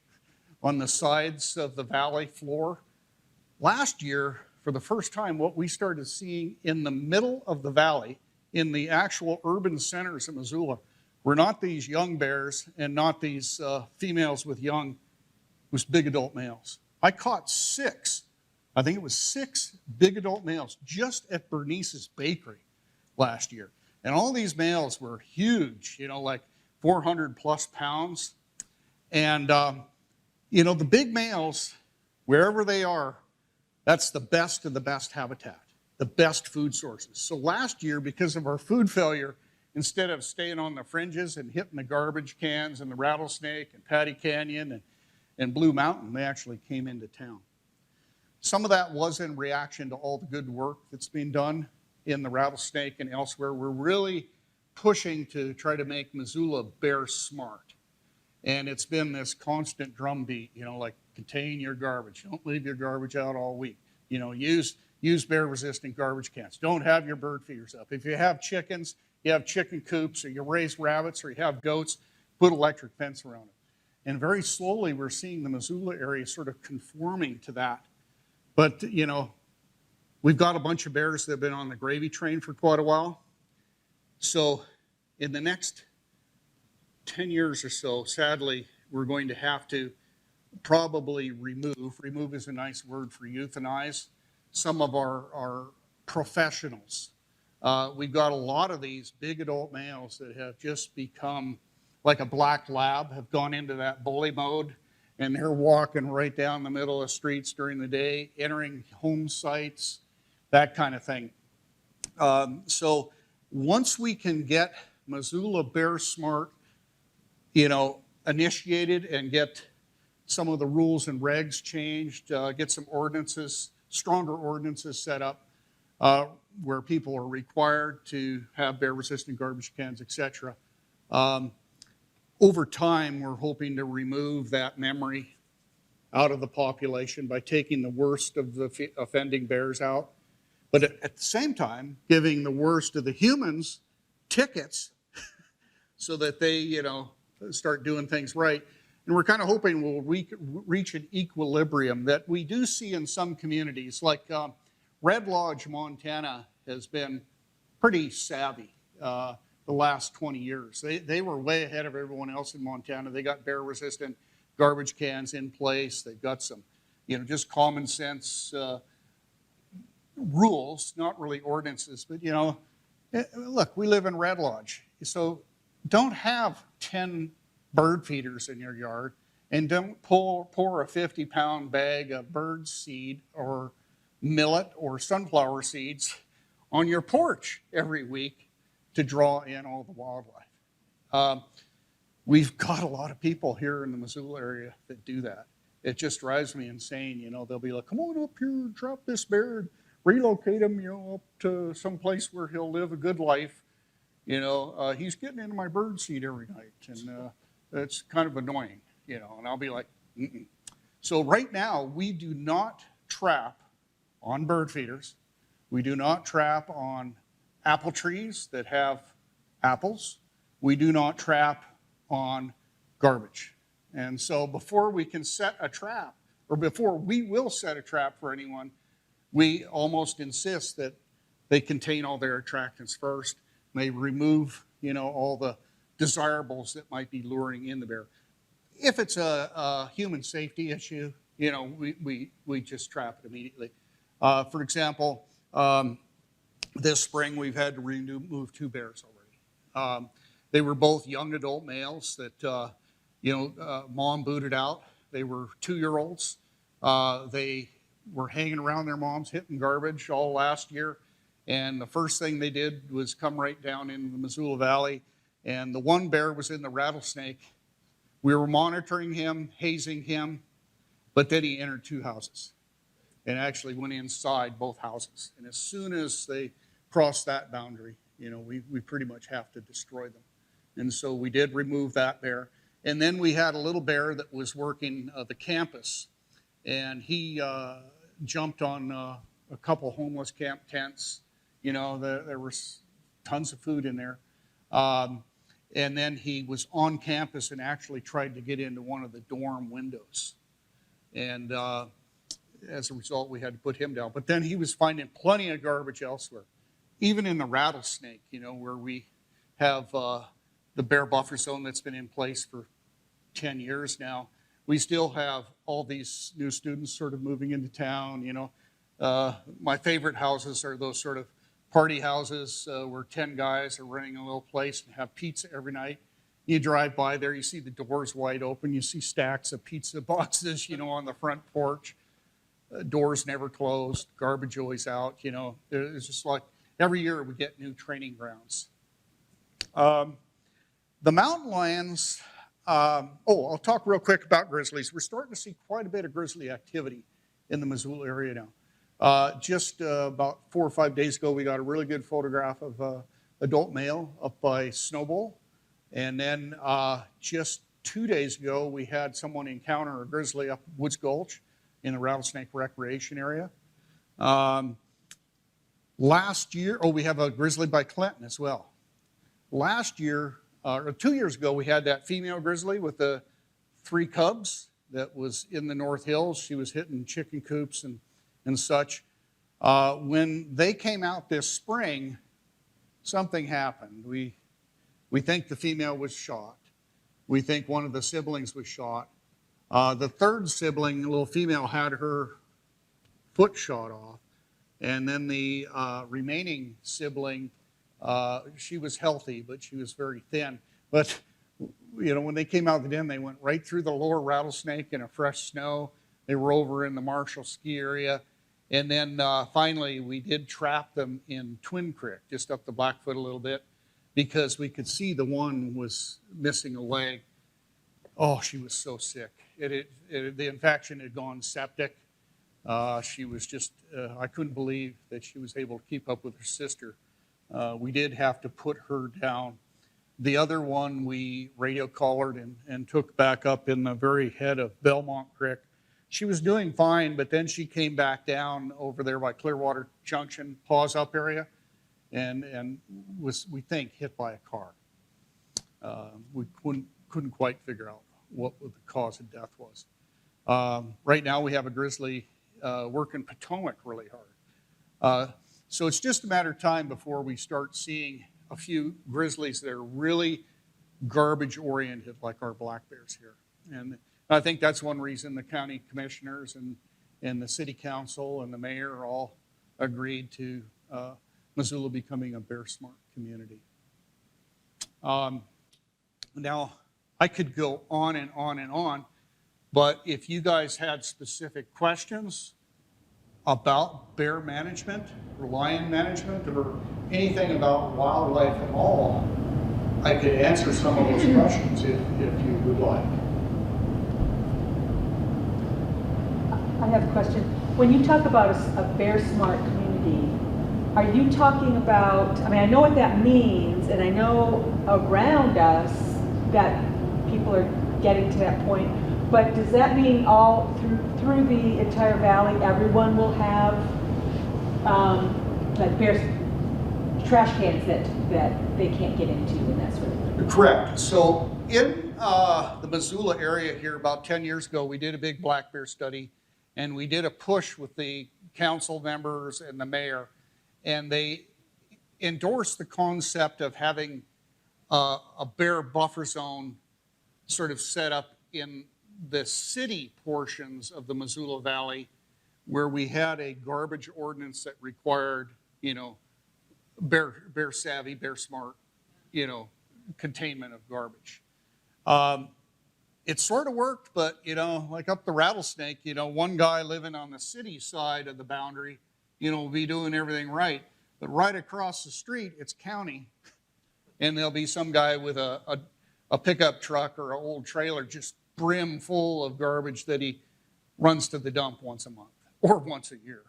on the sides of the valley floor. Last year, for the first time, what we started seeing in the middle of the valley, in the actual urban centers of Missoula, were not these young bears and not these females with young, it was big adult males. I caught 6, I think it was 6 big adult males just at Bernice's Bakery last year. And all these males were huge, you know, like 400 plus pounds. And, you know, the big males, wherever they are, that's the best of the best habitat, the best food sources. So last year, because of our food failure, instead of staying on the fringes and hitting the garbage cans and the Rattlesnake and Patty Canyon and Blue Mountain, they actually came into town. Some of that was in reaction to all the good work that's being done in the Rattlesnake and elsewhere. We're really pushing to try to make Missoula bear smart. And it's been this constant drumbeat, you know, like contain your garbage. Don't leave your garbage out all week. You know, use bear-resistant garbage cans. Don't have your bird feeders up. If you have chickens, you have chicken coops, or you raise rabbits, or you have goats, put electric fence around it. And very slowly we're seeing the Missoula area sort of conforming to that. But, you know, we've got a bunch of bears that have been on the gravy train for quite a while. So in the next 10 years or so, sadly, we're going to have to probably remove is a nice word for euthanize, some of our professionals. We've got a lot of these big adult males that have just become like a black lab, have gone into that bully mode, and they're walking right down the middle of streets during the day, entering home sites, that kind of thing. So once we can get Missoula Bear Smart, you know, initiated and get some of the rules and regs changed, get some ordinances, stronger ordinances set up where people are required to have bear-resistant garbage cans, etc. Over time, we're hoping to remove that memory out of the population by taking the worst of the offending bears out, but at the same time, giving the worst of the humans tickets so that they, start doing things right. And we're kind of hoping we'll reach an equilibrium that we do see in some communities. Like Red Lodge, Montana has been pretty savvy the last 20 years. They were way ahead of everyone else in Montana. They got bear-resistant garbage cans in place. They've got some, just common sense rules, not really ordinances, but, look, we live in Red Lodge. So don't have 10 bird feeders in your yard, and don't pour a 50-pound bag of bird seed or millet or sunflower seeds on your porch every week to draw in all the wildlife. We've got a lot of people here in the Missoula area that do that. It just drives me insane. They'll be like, come on up here, drop this bear, and relocate him, up to some place where he'll live a good life. He's getting into my bird seed every night, and it's kind of annoying, and I'll be like, mm-mm. So right now, we do not trap on bird feeders. We do not trap on apple trees that have apples. We do not trap on garbage. And so before we can set a trap, or before we will set a trap for anyone, we almost insist that they contain all their attractants first. They remove, all the desirables that might be luring in the bear. If it's a human safety issue, we just trap it immediately. For example, this spring we've had to remove 2 bears already. They were both young adult males that, mom booted out. They were 2-year-olds. They were hanging around their moms, hitting garbage all last year. And the first thing they did was come right down into the Missoula Valley. And the one bear was in the rattlesnake. We were monitoring him, hazing him, but then he entered 2 houses and actually went inside both houses. And as soon as they crossed that boundary, we pretty much have to destroy them. And so we did remove that bear. And then we had a little bear that was working the campus, and he jumped on a couple homeless camp tents. There was tons of food in there. And then he was on campus and actually tried to get into one of the dorm windows. And as a result, we had to put him down. But then he was finding plenty of garbage elsewhere, even in the rattlesnake, where we have the bear buffer zone that's been in place for 10 years now. We still have all these new students sort of moving into town. My favorite houses are those sort of party houses where 10 guys are renting a little place and have pizza every night. You drive by there, you see the doors wide open, you see stacks of pizza boxes, on the front porch. Doors never closed, garbage always out, It's just like every year we get new training grounds. The mountain lions, I'll talk real quick about grizzlies. We're starting to see quite a bit of grizzly activity in the Missoula area now. Just about 4 or 5 days ago, we got a really good photograph of an adult male up by Snowball. And then just 2 days ago, we had someone encounter a grizzly up Woods Gulch in the Rattlesnake Recreation area. Last year, we have a grizzly by Clinton as well. Last year, or 2 years ago, we had that female grizzly with the 3 cubs that was in the North Hills. She was hitting chicken coops and such. When they came out this spring, something happened. We think the female was shot. We think one of the siblings was shot. The third sibling, the little female, had her foot shot off. And then the remaining sibling, she was healthy, but she was very thin. But, when they came out of the den, they went right through the lower Rattlesnake in a fresh snow. They were over in the Marshall ski area. And then finally, we did trap them in Twin Creek, just up the Blackfoot a little bit, because we could see the one was missing a leg. Oh, she was so sick. The infection had gone septic. She was just, I couldn't believe that she was able to keep up with her sister. We did have to put her down. The other one we radio collared and took back up in the very head of Belmont Creek. She was doing fine, but then she came back down over there by Clearwater Junction, Paws Up area, and was, we think, hit by a car. We couldn't quite figure out what the cause of death was. Right now we have a grizzly working Potomac really hard. So it's just a matter of time before we start seeing a few grizzlies that are really garbage oriented like our black bears here. And I think that's one reason the county commissioners and the city council and the mayor all agreed to Missoula becoming a bear smart community. Now, I could go on and on and on, but if you guys had specific questions about bear management or lion management or anything about wildlife at all, I could answer some of those questions if you would like. I have a question. When you talk about a bear smart community, are you talking about, I mean, I know what that means, and I know around us that people are getting to that point, but does that mean all through the entire valley, everyone will have like bear trash cans that they can't get into and that sort of thing? Correct. So in the Missoula area here about 10 years ago, we did a big black bear study, and we did a push with the council members and the mayor, and they endorsed the concept of having a bear buffer zone sort of set up in the city portions of the Missoula Valley, where we had a garbage ordinance that required, bear savvy, bear smart, containment of garbage. It sort of worked, but, like up the Rattlesnake, one guy living on the city side of the boundary, will be doing everything right. But right across the street, it's county, and there'll be some guy with a pickup truck or an old trailer just brim full of garbage that he runs to the dump once a month or once a year.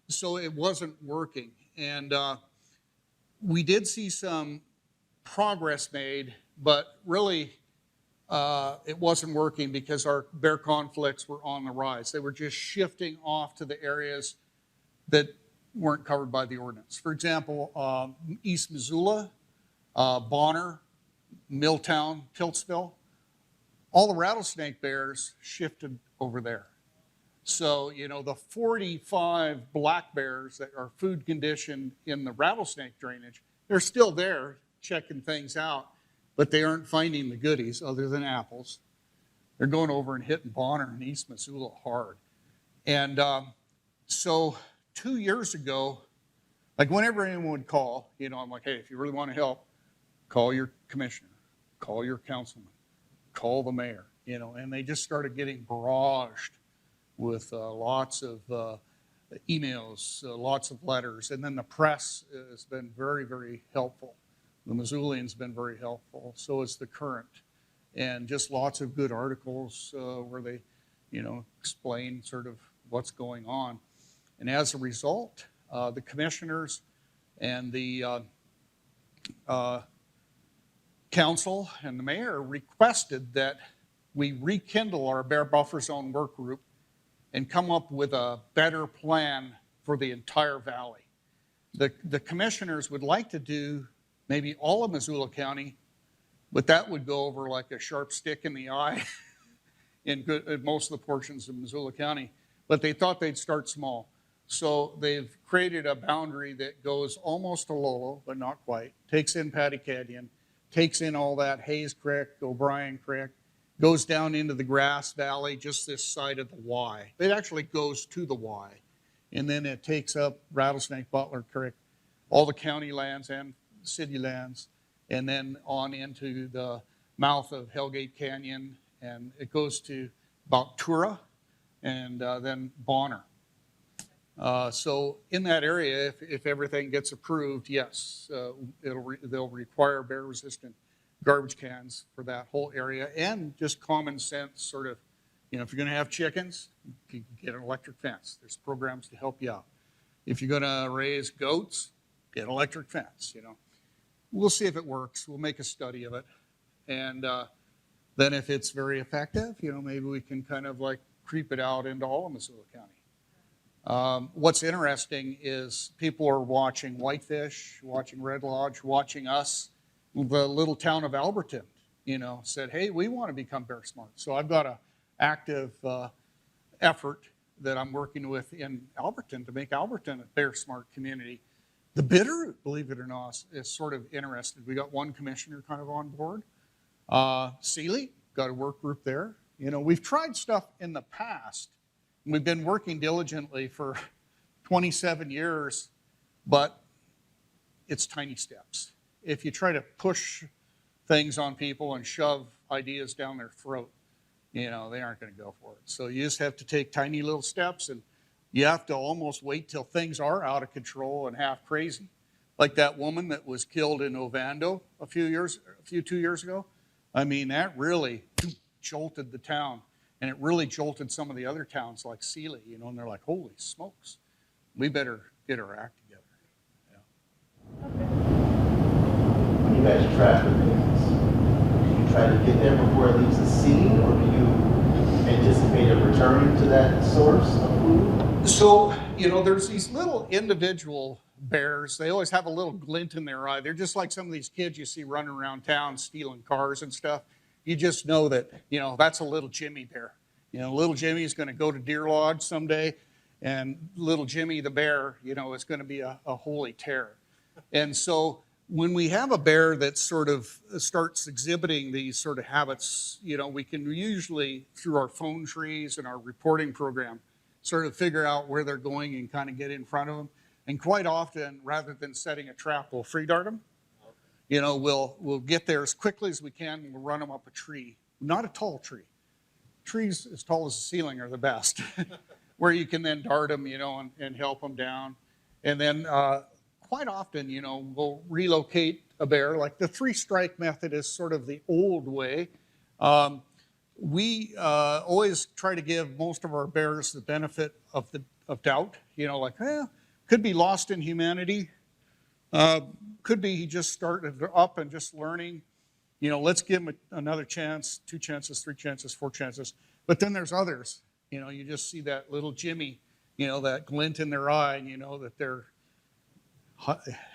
So it wasn't working. And we did see some progress made, but really it wasn't working because our bear conflicts were on the rise. They were just shifting off to the areas that weren't covered by the ordinance. For example, East Missoula, Bonner, Milltown, Tiltsville, all the rattlesnake bears shifted over there. So, the 45 black bears that are food conditioned in the rattlesnake drainage, they're still there checking things out, but they aren't finding the goodies other than apples. They're going over and hitting Bonner and East Missoula hard. And so 2 years ago, like whenever anyone would call, I'm like, hey, if you really want to help, call your commissioner, call your councilman, call the mayor, and they just started getting barraged with lots of emails, lots of letters, and then the press has been very, very helpful. The Missoulians have been very helpful, so is the Current, and just lots of good articles where they, explain sort of what's going on. And as a result, the commissioners and the council and the mayor requested that we rekindle our bear buffer zone work group and come up with a better plan for the entire valley. The commissioners would like to do maybe all of Missoula County, but that would go over like a sharp stick in the eye in most of the portions of Missoula County. But they thought they'd start small. So they've created a boundary that goes almost to Lolo, but not quite, takes in Patty Canyon, takes in all that Hayes Creek, O'Brien Creek, goes down into the Grass Valley, just this side of the Y. It actually goes to the Y. And then it takes up Rattlesnake, Butler Creek, all the county lands and city lands, and then on into the mouth of Hellgate Canyon, and it goes to about Tura, and then Bonner. So in that area, if everything gets approved, yes, they'll require bear-resistant garbage cans for that whole area, and just common sense sort of, if you're going to have chickens, you can get an electric fence. There's programs to help you out. If you're going to raise goats, get an electric fence, We'll see if it works. We'll make a study of it. And then if it's very effective, maybe we can kind of like creep it out into all of Missoula County. What's interesting is people are watching Whitefish, watching Red Lodge, watching us. The little town of Alberton, said, hey, we want to become bear smart. So I've got an active effort that I'm working with in Alberton to make Alberton a bear smart community. The Bitterroot, believe it or not, is sort of interested. We got one commissioner kind of on board. Sealy, got a work group there. We've tried stuff in the past. We've been working diligently for 27 years, but it's tiny steps. If you try to push things on people and shove ideas down their throat, they aren't going to go for it. So you just have to take tiny little steps, and you have to almost wait till things are out of control and half crazy. Like that woman that was killed in Ovando 2 years ago. I mean, that really jolted the town, and it really jolted some of the other towns like Sealy, and they're like, holy smokes, we better get our act together. When you guys trap the bears, do you try to get there before it leaves the scene, or do you anticipate it returning to that source of food? So, there's these little individual bears. They always have a little glint in their eye. They're just like some of these kids you see running around town stealing cars and stuff. You just know that, that's a little Jimmy bear. Little Jimmy's going to go to Deer Lodge someday, and little Jimmy the bear, is going to be a holy terror. And so when we have a bear that sort of starts exhibiting these sort of habits, we can usually, through our phone trees and our reporting program, sort of figure out where they're going and kind of get in front of them. And quite often, rather than setting a trap, we'll free dart them. We'll get there as quickly as we can, and we'll run them up a tree. Not a tall tree. Trees as tall as the ceiling are the best, where you can then dart them, and help them down. And then quite often, we'll relocate a bear. Like the 3-strike method is sort of the old way. We always try to give most of our bears the benefit of doubt. Could be lost in humanity. Could be he just started up and just learning. Let's give him another chance, 2 chances, 3 chances, 4 chances. But then there's others. You just see that little Jimmy, that glint in their eye, and that they're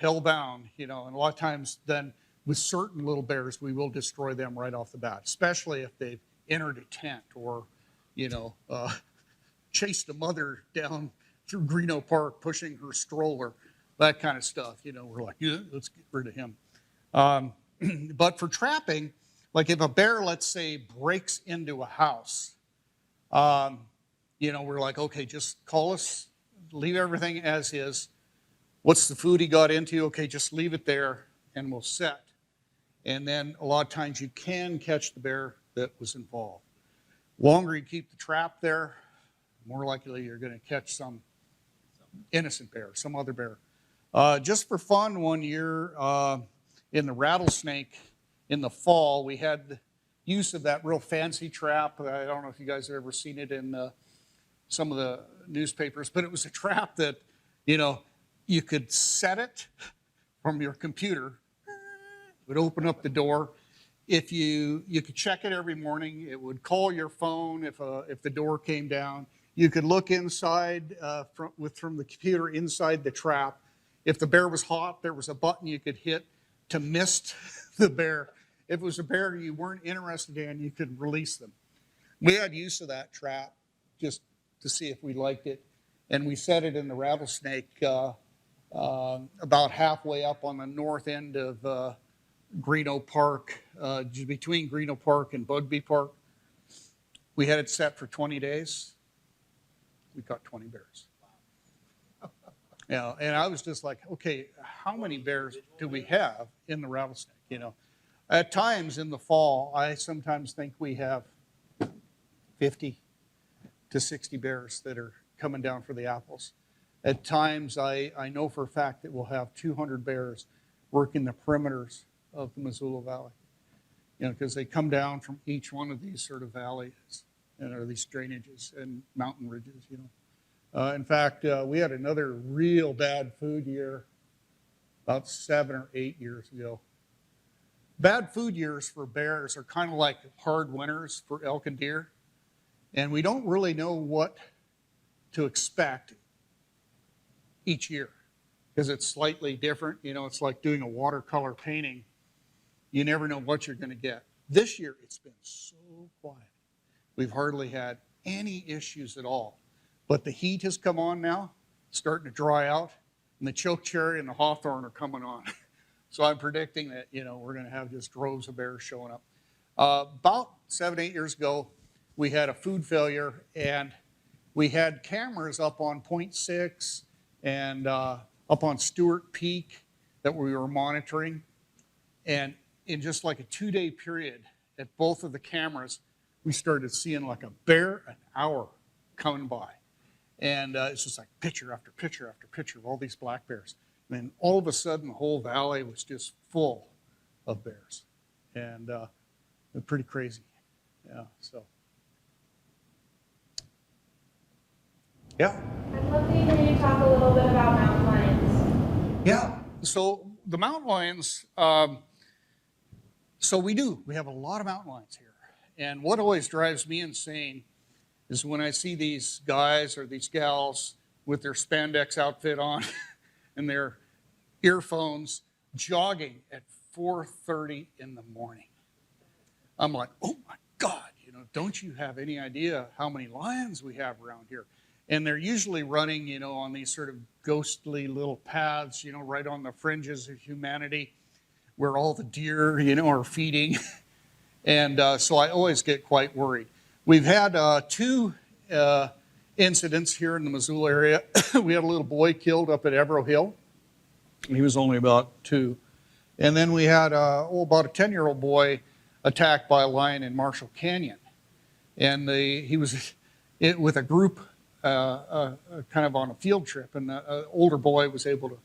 hellbound, and a lot of times then with certain little bears, we will destroy them right off the bat, especially if they've entered a tent or, chased a mother down through Greeno Park pushing her stroller, that kind of stuff. We're like, yeah, let's get rid of him. But for trapping, like if a bear, let's say, breaks into a house, we're like, okay, just call us, leave everything as is. What's the food he got into? Okay, just leave it there and we'll set. And then a lot of times you can catch the bear that was involved. Longer you keep the trap there, more likely you're going to catch some innocent bear, some other bear. Just for fun, one year in the rattlesnake in the fall, we had the use of that real fancy trap. I don't know if you guys have ever seen it in some of the newspapers, but it was a trap that, you could set it from your computer. It would open up the door. If you could check it every morning, it would call your phone if the door came down. You could look inside from the computer inside the trap. If the bear was hot, there was a button you could hit to mist the bear. If it was a bear you weren't interested in, you could release them. We had use of that trap just to see if we liked it, and we set it in the rattlesnake about halfway up on the north end of Greeno Park, between Greeno Park and Bugby Park. We had it set for 20 days. We caught 20 bears. And I was just like, okay, how many bears do we have in the rattlesnake? At times in the fall, I sometimes think we have 50 to 60 bears that are coming down for the apples. At times, I know for a fact that we'll have 200 bears working the perimeters of the Missoula Valley. because they come down from each one of these sort of valleys and or these drainages and mountain ridges. In fact, we had another real bad food year about 7 or 8 years ago. Bad food years for bears are kind of like hard winters for elk and deer, and we don't really know what to expect each year because it's slightly different. It's like doing a watercolor painting. You never know what you're going to get. This year, it's been so quiet. We've hardly had any issues at all. But the heat has come on now, starting to dry out, and the chokecherry and the hawthorn are coming on. So I'm predicting that, we're going to have just droves of bears showing up. About 7, 8 years ago, we had a food failure, and we had cameras up on Point 6 and up on Stewart Peak that we were monitoring. And in just like a 2-day period at both of the cameras, we started seeing like a bear an hour coming by. And it's just like picture after picture after picture of all these black bears. And then all of a sudden, the whole valley was just full of bears. And they're pretty crazy. Yeah, so. Yeah. I'd love to hear you talk a little bit about mountain lions. Yeah. So the mountain lions, we have a lot of mountain lions here. And what always drives me insane is when I see these guys or these gals with their spandex outfit on and their earphones jogging at 4:30 in the morning. I'm like, oh my God, don't you have any idea how many lions we have around here? And they're usually running, on these sort of ghostly little paths, right on the fringes of humanity where all the deer, are feeding. And so I always get quite worried. We've had 2 incidents here in the Missoula area. We had a little boy killed up at Evero Hill. He was only about 2. And then we had about a 10-year-old boy attacked by a lion in Marshall Canyon. And he was with a group kind of on a field trip, and an older boy was able to,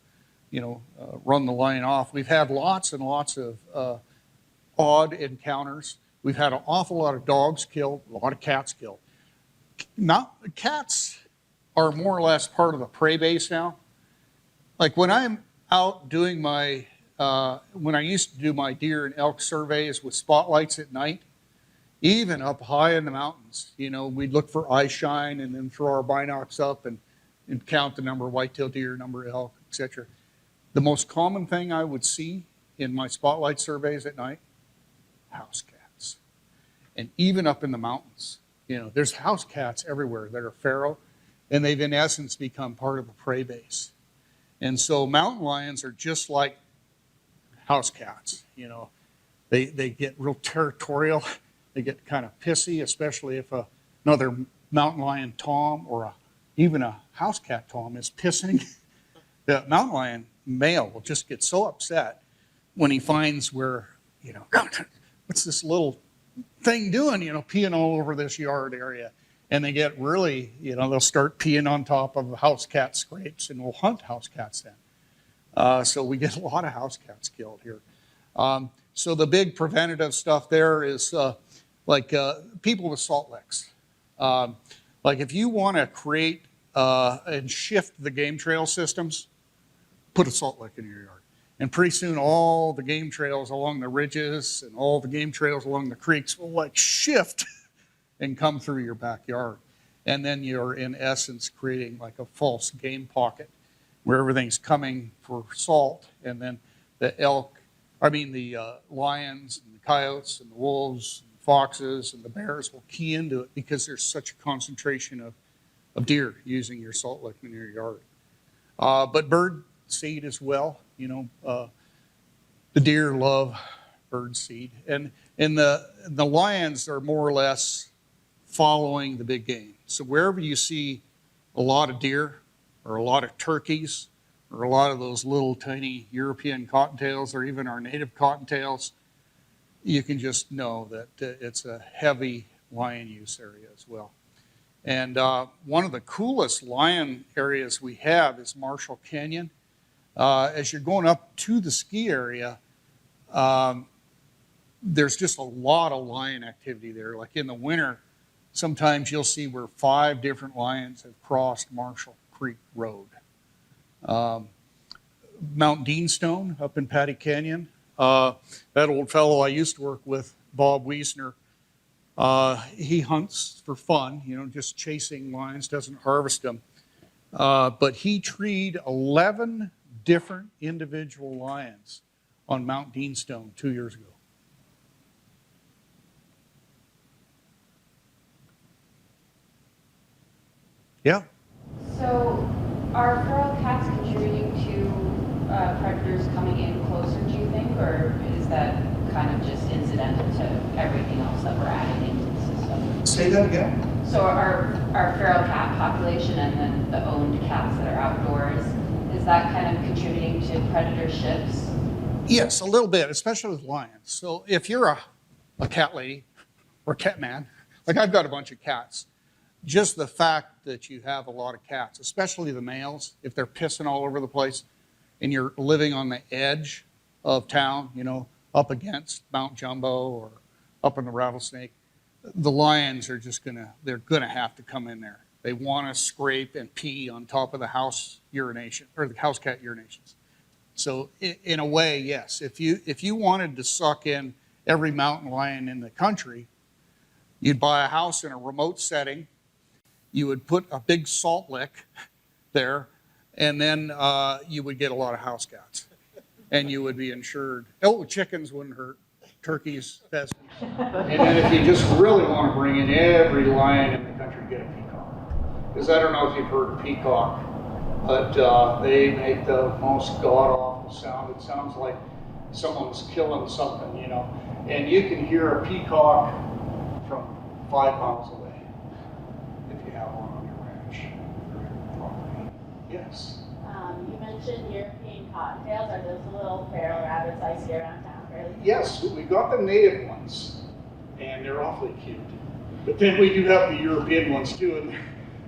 run the lion off. We've had lots and lots of odd encounters. We've had an awful lot of dogs killed, a lot of cats killed. Cats are more or less part of the prey base now. Like when I'm out doing when I used to do my deer and elk surveys with spotlights at night, even up high in the mountains, we'd look for eye shine and then throw our binocs up and count the number of whitetail deer, number of elk, etc. The most common thing I would see in my spotlight surveys at night, house cats. And even up in the mountains, there's house cats everywhere that are feral, and they've in essence become part of the prey base. And so mountain lions are just like house cats. They get real territorial. They get kind of pissy, especially if another mountain lion tom or even a house cat tom is pissing. The mountain lion male will just get so upset when he finds where, what's this little thing doing, peeing all over this yard area. And they get really, they'll start peeing on top of house cat scrapes, and we'll hunt house cats then. So we get a lot of house cats killed here. So the big preventative stuff there is people with salt licks. Like if you want to create and shift the game trail systems, put a salt lick in your yard. And pretty soon all the game trails along the ridges and all the game trails along the creeks will shift and come through your backyard. And then you're in essence creating like a false game pocket where everything's coming for salt, and then the lions and the coyotes and the wolves and the foxes and the bears will key into it because there's such a concentration of deer using your salt lick in your yard. But bird seed as well, the deer love bird seed, and the lions are more or less following the big game. So wherever you see a lot of deer or a lot of turkeys or a lot of those little tiny European cottontails or even our native cottontails, you can just know that it's a heavy lion use area as well. And one of the coolest lion areas we have is Marshall Canyon. As you're going up to the ski area, there's just a lot of lion activity there. Like in the winter, sometimes you'll see where 5 different lions have crossed Marshall Creek Road. Mount Deanstone up in Patty Canyon, that old fellow I used to work with, Bob Wiesner, he hunts for fun, just chasing lions, doesn't harvest them. But he treed 11 different individual lions on Mount Deanstone 2 years ago. Yeah. So are feral cats contributing to predators coming in closer, do you think, or is that kind of just incidental to everything else that we're adding into the system? Say that again. So our feral cat population and then the owned cats that are outdoors, is that kind of contributing to predator shifts? Yes, a little bit, especially with lions. So if you're a cat lady or a cat man, like I've got a bunch of cats, just the fact that you have a lot of cats, especially the males, if they're pissing all over the place and you're living on the edge of town, up against Mount Jumbo or up in the Rattlesnake, the lions are just they're gonna have to come in there. They want to scrape and pee on top of the house urination or the house cat urinations. So in a way, yes, if you wanted to suck in every mountain lion in the country, you'd buy a house in a remote setting, you would put a big salt lick there, and then you would get a lot of house cats. And you would be insured. Oh, chickens wouldn't hurt. Turkeys, pheasants. And then if you just really want to bring in every lion in the country, get a peacock. Because I don't know if you've heard of peacock, but they make the most god-awful sound. It sounds like someone's killing something, And you can hear a peacock from 5 miles away if you have one on your ranch or your property. Yes. You mentioned European cottontails. Are those the little feral rabbits I see around town fairly? Yes, we got the native ones, and they're awfully cute. But then we do have the European ones too, and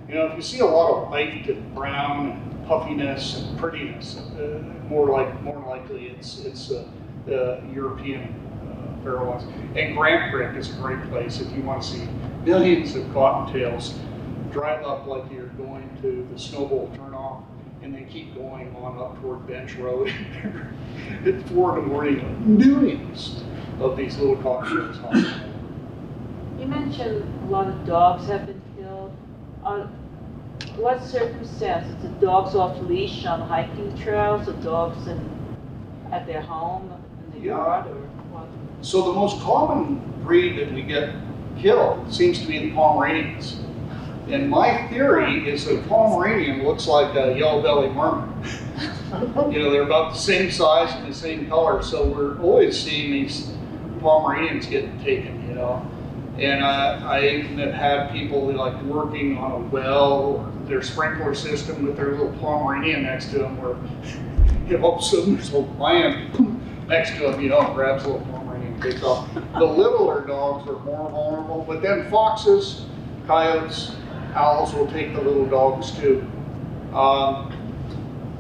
if you see a lot of white and brown and puffiness and prettiness, more likely it's the European feral ones. And Grant Creek is a great place if you want to see millions of cottontails. Drive up like you're going to the Snowball turnoff, and they keep going on up toward Bench Road. At 4 in the morning, millions of these little cottontails honking. You mentioned a lot of dogs have been killed. What circumstances? The dogs off leash on hiking trails, or dogs at their home in the yard, or what? So the most common breed that we get killed seems to be the Pomeranians. And my theory is that a Pomeranian looks like a yellow-bellied marmot. They're about the same size and the same color, so we're always seeing these Pomeranians getting taken, And I even have had people like working on a well or their sprinkler system with their little Pomeranian next to them, where all of a sudden there's a lion next to them, grabs a little Pomeranian and takes off. The littler dogs are more vulnerable, but then foxes, coyotes, owls will take the little dogs too.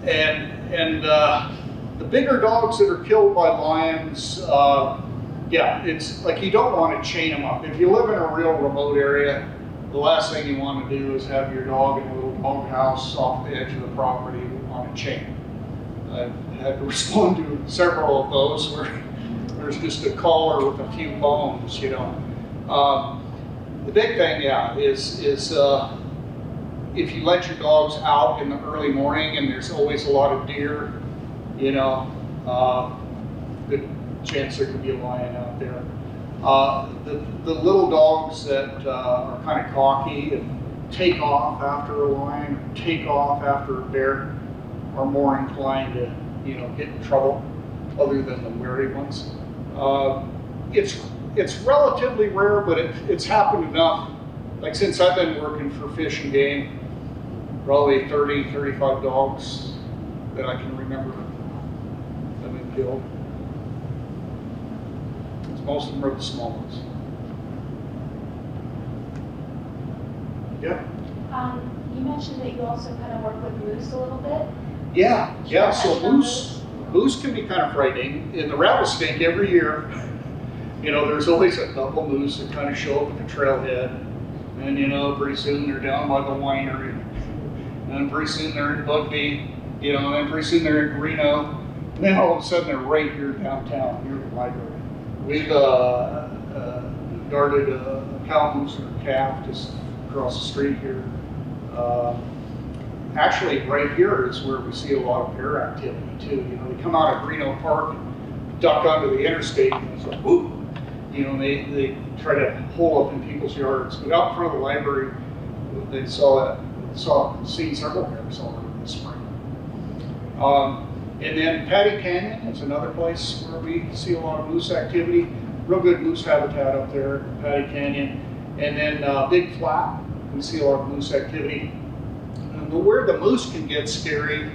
And the bigger dogs that are killed by lions, it's like you don't want to chain them up. If you live in a real remote area, the last thing you want to do is have your dog in a little dog house off the edge of the property on a chain. I've had to respond to several of those where there's just a collar with a few bones, The big thing, is if you let your dogs out in the early morning and there's always a lot of deer, good chance there could be a lion out there. The little dogs that are kind of cocky and take off after a lion, or take off after a bear, are more inclined to, get in trouble, other than the wary ones. It's relatively rare, but it's happened enough. Like since I've been working for Fish and Game, probably 30, 35 dogs that I can remember have been killed. Most of them are the small ones. Yeah. You mentioned that you also kind of work with moose a little bit. Yeah. So moose can be kind of frightening. In the rattlesnake, every year you know, there's always a couple moose that kind of show up at the trailhead, and you know, pretty soon they're down by the winery, and then pretty soon they're in Bugby, you know, and then pretty soon they're in Reno, and then all of a sudden they're right here downtown, near the library. We've guarded a cow moose or a calf just across the street here. Actually, right here is where we see a lot of bear activity too. You know, they come out of Reno Park, duck onto the interstate, and it's like, whoop. You know, they try to hole up in people's yards. But out in front of the library, they seen several bears already this spring. And then Patty Canyon is another place where we see a lot of moose activity. Real good moose habitat up there, Patty Canyon. And then Big Flat, we see a lot of moose activity. But where the moose can get scary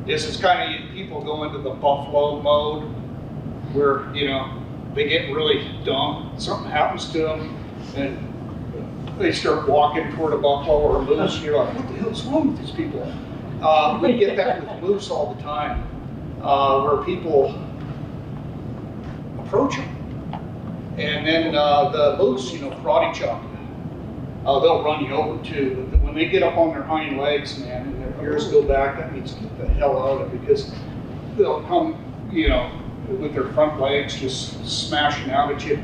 is it's kind of people go into the buffalo mode, where, you know, they get really dumb. Something happens to them, and they start walking toward a buffalo or a moose. And you're like, what the hell's wrong with these people? We get that with moose all the time, where people approach them. And then the moose, you know, karate chop you. They'll run you over too. But when they get up on their hind legs, man, and their ears go back, that means get the hell out of it, because they'll come, you know, with their front legs just smashing out at you.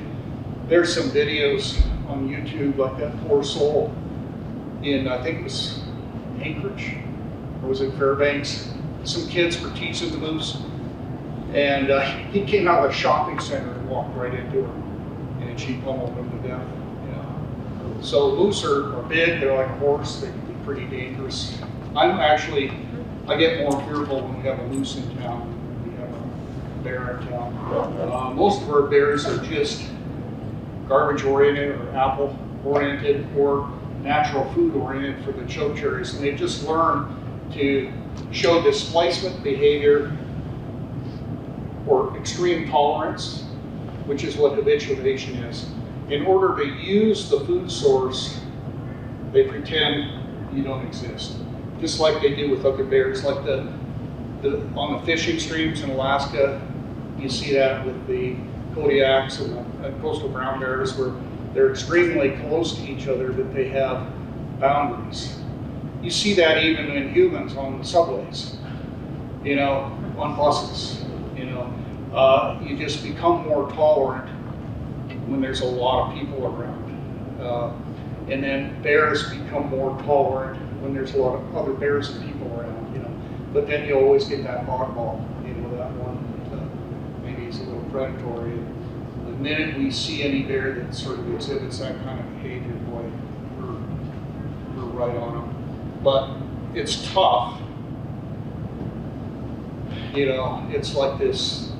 There's some videos on YouTube, like that poor soul in, I think it was Anchorage, or was it Fairbanks? Some kids were teaching the moose, and he came out of a shopping center and walked right into her, and she pummeled him to death. So moose are big, they're like a horse, they can be pretty dangerous. I get more fearful when we have a moose in town than we have a bear in town. Most of our bears are just garbage oriented or apple oriented or natural food oriented for the chokecherries, and they just learn to show displacement behavior or extreme tolerance, which is what habituation is. In order to use the food source, they pretend you don't exist. Just like they do with other bears, like on the fishing streams in Alaska, you see that with the Kodiaks and the coastal brown bears, where they're extremely close to each other, but they have boundaries. You see that even in humans on the subways, you know, on buses, you know. You just become more tolerant when there's a lot of people around. And then bears become more tolerant when there's a lot of other bears and people around, you know. But then you always get that oddball, you know, that one that maybe is a little predatory. And the minute we see any bear that sort of exhibits that kind of behavior, boy, we're right on them. But it's tough. You know, it's like this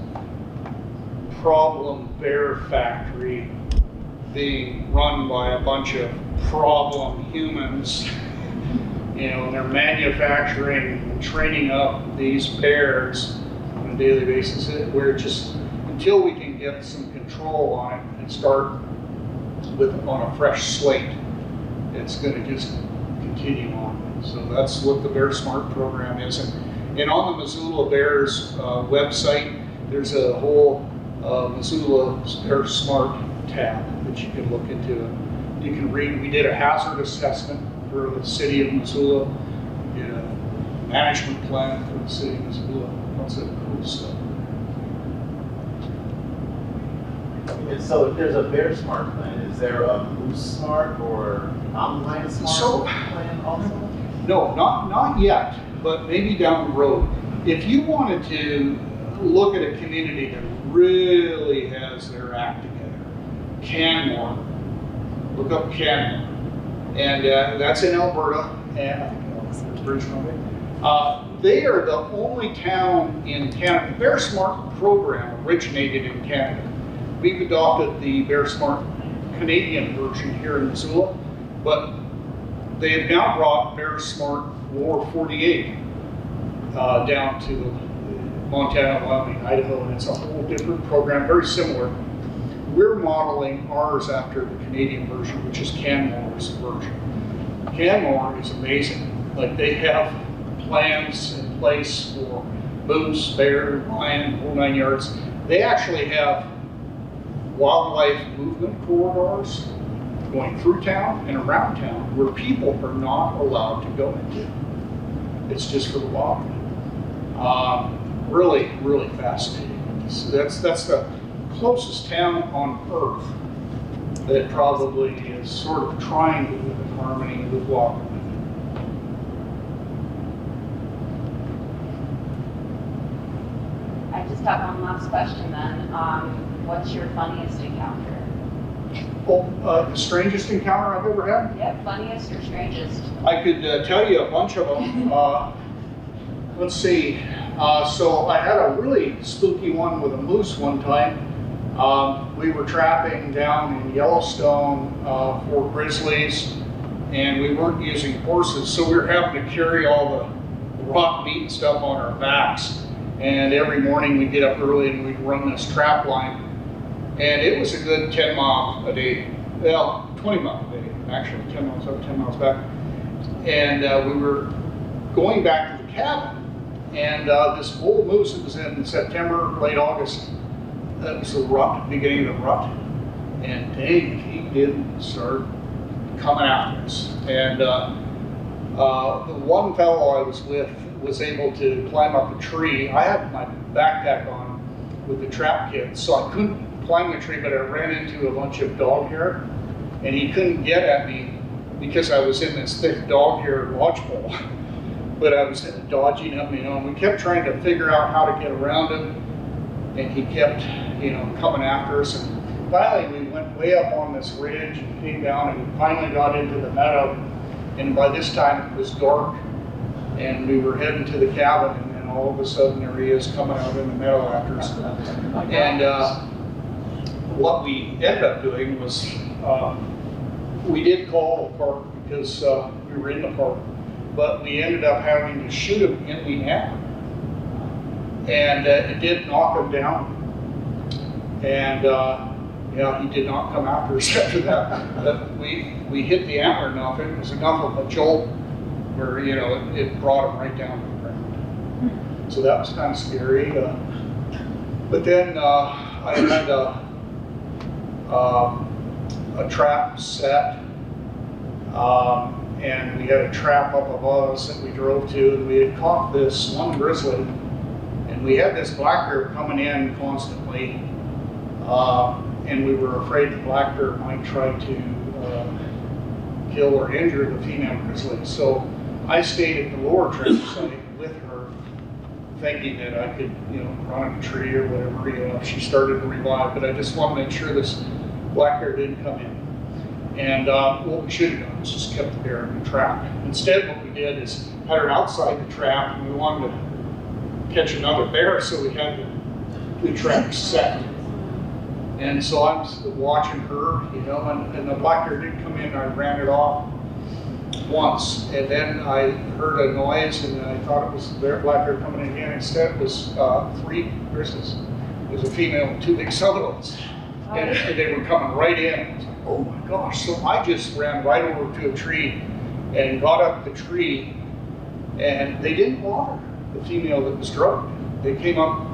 problem bear factory being run by a bunch of problem humans, you know, and they're manufacturing and training up these bears on a daily basis, where just until we can get some control on it and start on a fresh slate, it's going to just continue on. So that's what the Bear Smart program is. And on the Missoula Bears website, there's a whole Missoula Bear Smart tab that you can look into. You can read, we did a hazard assessment for the city of Missoula, we did a management plan for the city of Missoula, lots of cool stuff. And so if there's a Bear Smart plan, is there a Moose Smart or Mountain Lion Smart plan also? No, not yet, but maybe down the road. If you wanted to look at a community that really has their act together, Canmore, look up Canmore, and that's in Alberta, and I think British Columbia. They are the only town in Canada. The Bear Smart program originated in Canada. We've adopted the Bear Smart Canadian version here in Missoula, but they have now brought Bear Smart Lower 48 down to Montana, Wyoming, Idaho, and it's a whole different program, very similar. We're modeling ours after the Canadian version, which is Canmore's version. Canmore is amazing. Like, they have plans in place for moose, bear, lion, whole 9 yards. They actually have wildlife movement corridors going through town and around town where people are not allowed to go into. It's just for the wildlife. Really, really fascinating. So that's the closest town on earth that probably is sort of trying to live in harmony with wildlife. I just have one last question then. What's your funniest encounter? Oh, the strangest encounter I've ever had? Yeah, funniest or strangest? I could tell you a bunch of them. Let's see. So I had a really spooky one with a moose one time. We were trapping down in Yellowstone for grizzlies, and we weren't using horses, so we were having to carry all the rock meat and stuff on our backs. And every morning we'd get up early and we'd run this trap line. And it was a good 10 miles a day. Well, 20 miles a day, actually, 10 miles up, 10 miles back. And we were going back to the cabin. And this bull moose, it was in September, late August. That was the rut, beginning of the rut. And dang, he did start coming after us. And the one fellow I was with was able to climb up a tree. I had my backpack on with the trap kit, so I couldn't climb the tree, but I ran into a bunch of dog hair, and he couldn't get at me because I was in this thick dog hair lodgepole. But I was dodging him, and we kept trying to figure out how to get around him, and he kept, coming after us. And finally, we went way up on this ridge and came down and finally got into the meadow. And by this time, it was dark, and we were heading to the cabin, and then all of a sudden, there he is coming out in the meadow after us. And what we ended up doing was we did call the park because we were in the park, but we ended up having to shoot him in the hammer. And it did knock him down. And he did not come after us after that. But we hit the antler enough. It was enough of a jolt where, it brought him right down to the ground. So that was kind of scary. But then I had a trap set. And we had a trap up above us that we drove to, and we had caught this one grizzly, and we had this black bear coming in constantly, and we were afraid the black bear might try to kill or injure the female grizzly. So I stayed at the lower trap site with her, thinking that I could, run a tree or whatever, if she started to revive, but I just wanted to make sure this black bear didn't come in. And what we should have done was just kept the bear in the trap. Instead, what we did is had her outside the trap, and we wanted to catch another bear, so we had the trap set. And so I was watching her, and the black bear did come in, and I ran it off once, and then I heard a noise, and I thought it was the black bear coming in again. Instead, it was 3 grizzlies. It was a female and 2 big Sutherlands. And they were coming right in. I was like, oh my gosh. So I just ran right over to a tree and got up the tree, and they didn't bother the female that was drugged. They came up,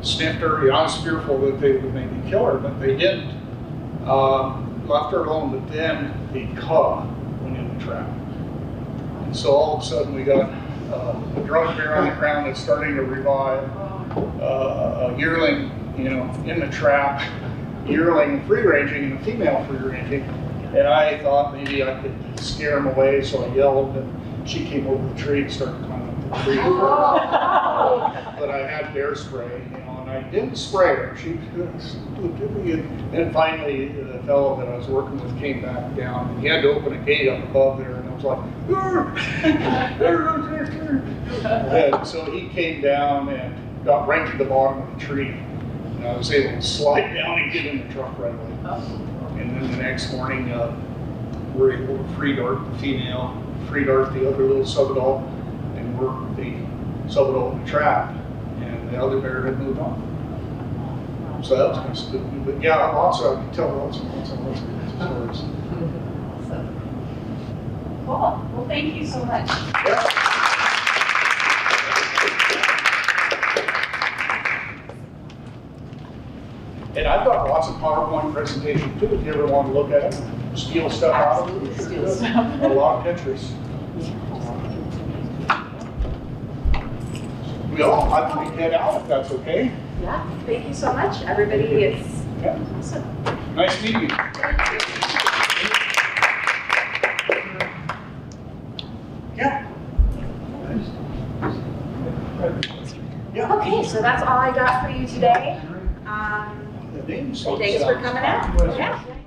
sniffed her. I was fearful that they would maybe kill her, but they didn't. Left her alone, but then the cub went in the trap. And so all of a sudden we got a drugged bear on the ground that's starting to revive, a yearling, in the trap, yearling free ranging and a female free ranging, and I thought maybe I could scare him away, so I yelled, and she came over the tree and started climbing up the tree. But I had bear spray, and I didn't spray her. She looked at me, and finally the fellow that I was working with came back down, and he had to open a gate up above there, and I was like, and so he came down and got right to the bottom of the tree. And I was able to slide down and get in the truck right away. And then the next morning, we were able to free dart the female, free dart the other little sub-adult, and work the sub-adult in the trap. And the other bear had moved on. So that was kind of spooky. But yeah, I could tell lots of good stories. Awesome. Cool. Well, thank you so much. Yeah. And I've got a lot lots of PowerPoint presentation too, if you ever want to look at it, steal stuff out of it. Steal stuff. A lot of pictures. Well, I think we head out if that's okay. Yeah, thank you so much, everybody. It's Yeah. awesome. Nice meeting you. Yeah. Yeah. Okay, so that's all I got for you today. The name's so Thanks for coming out. Yeah.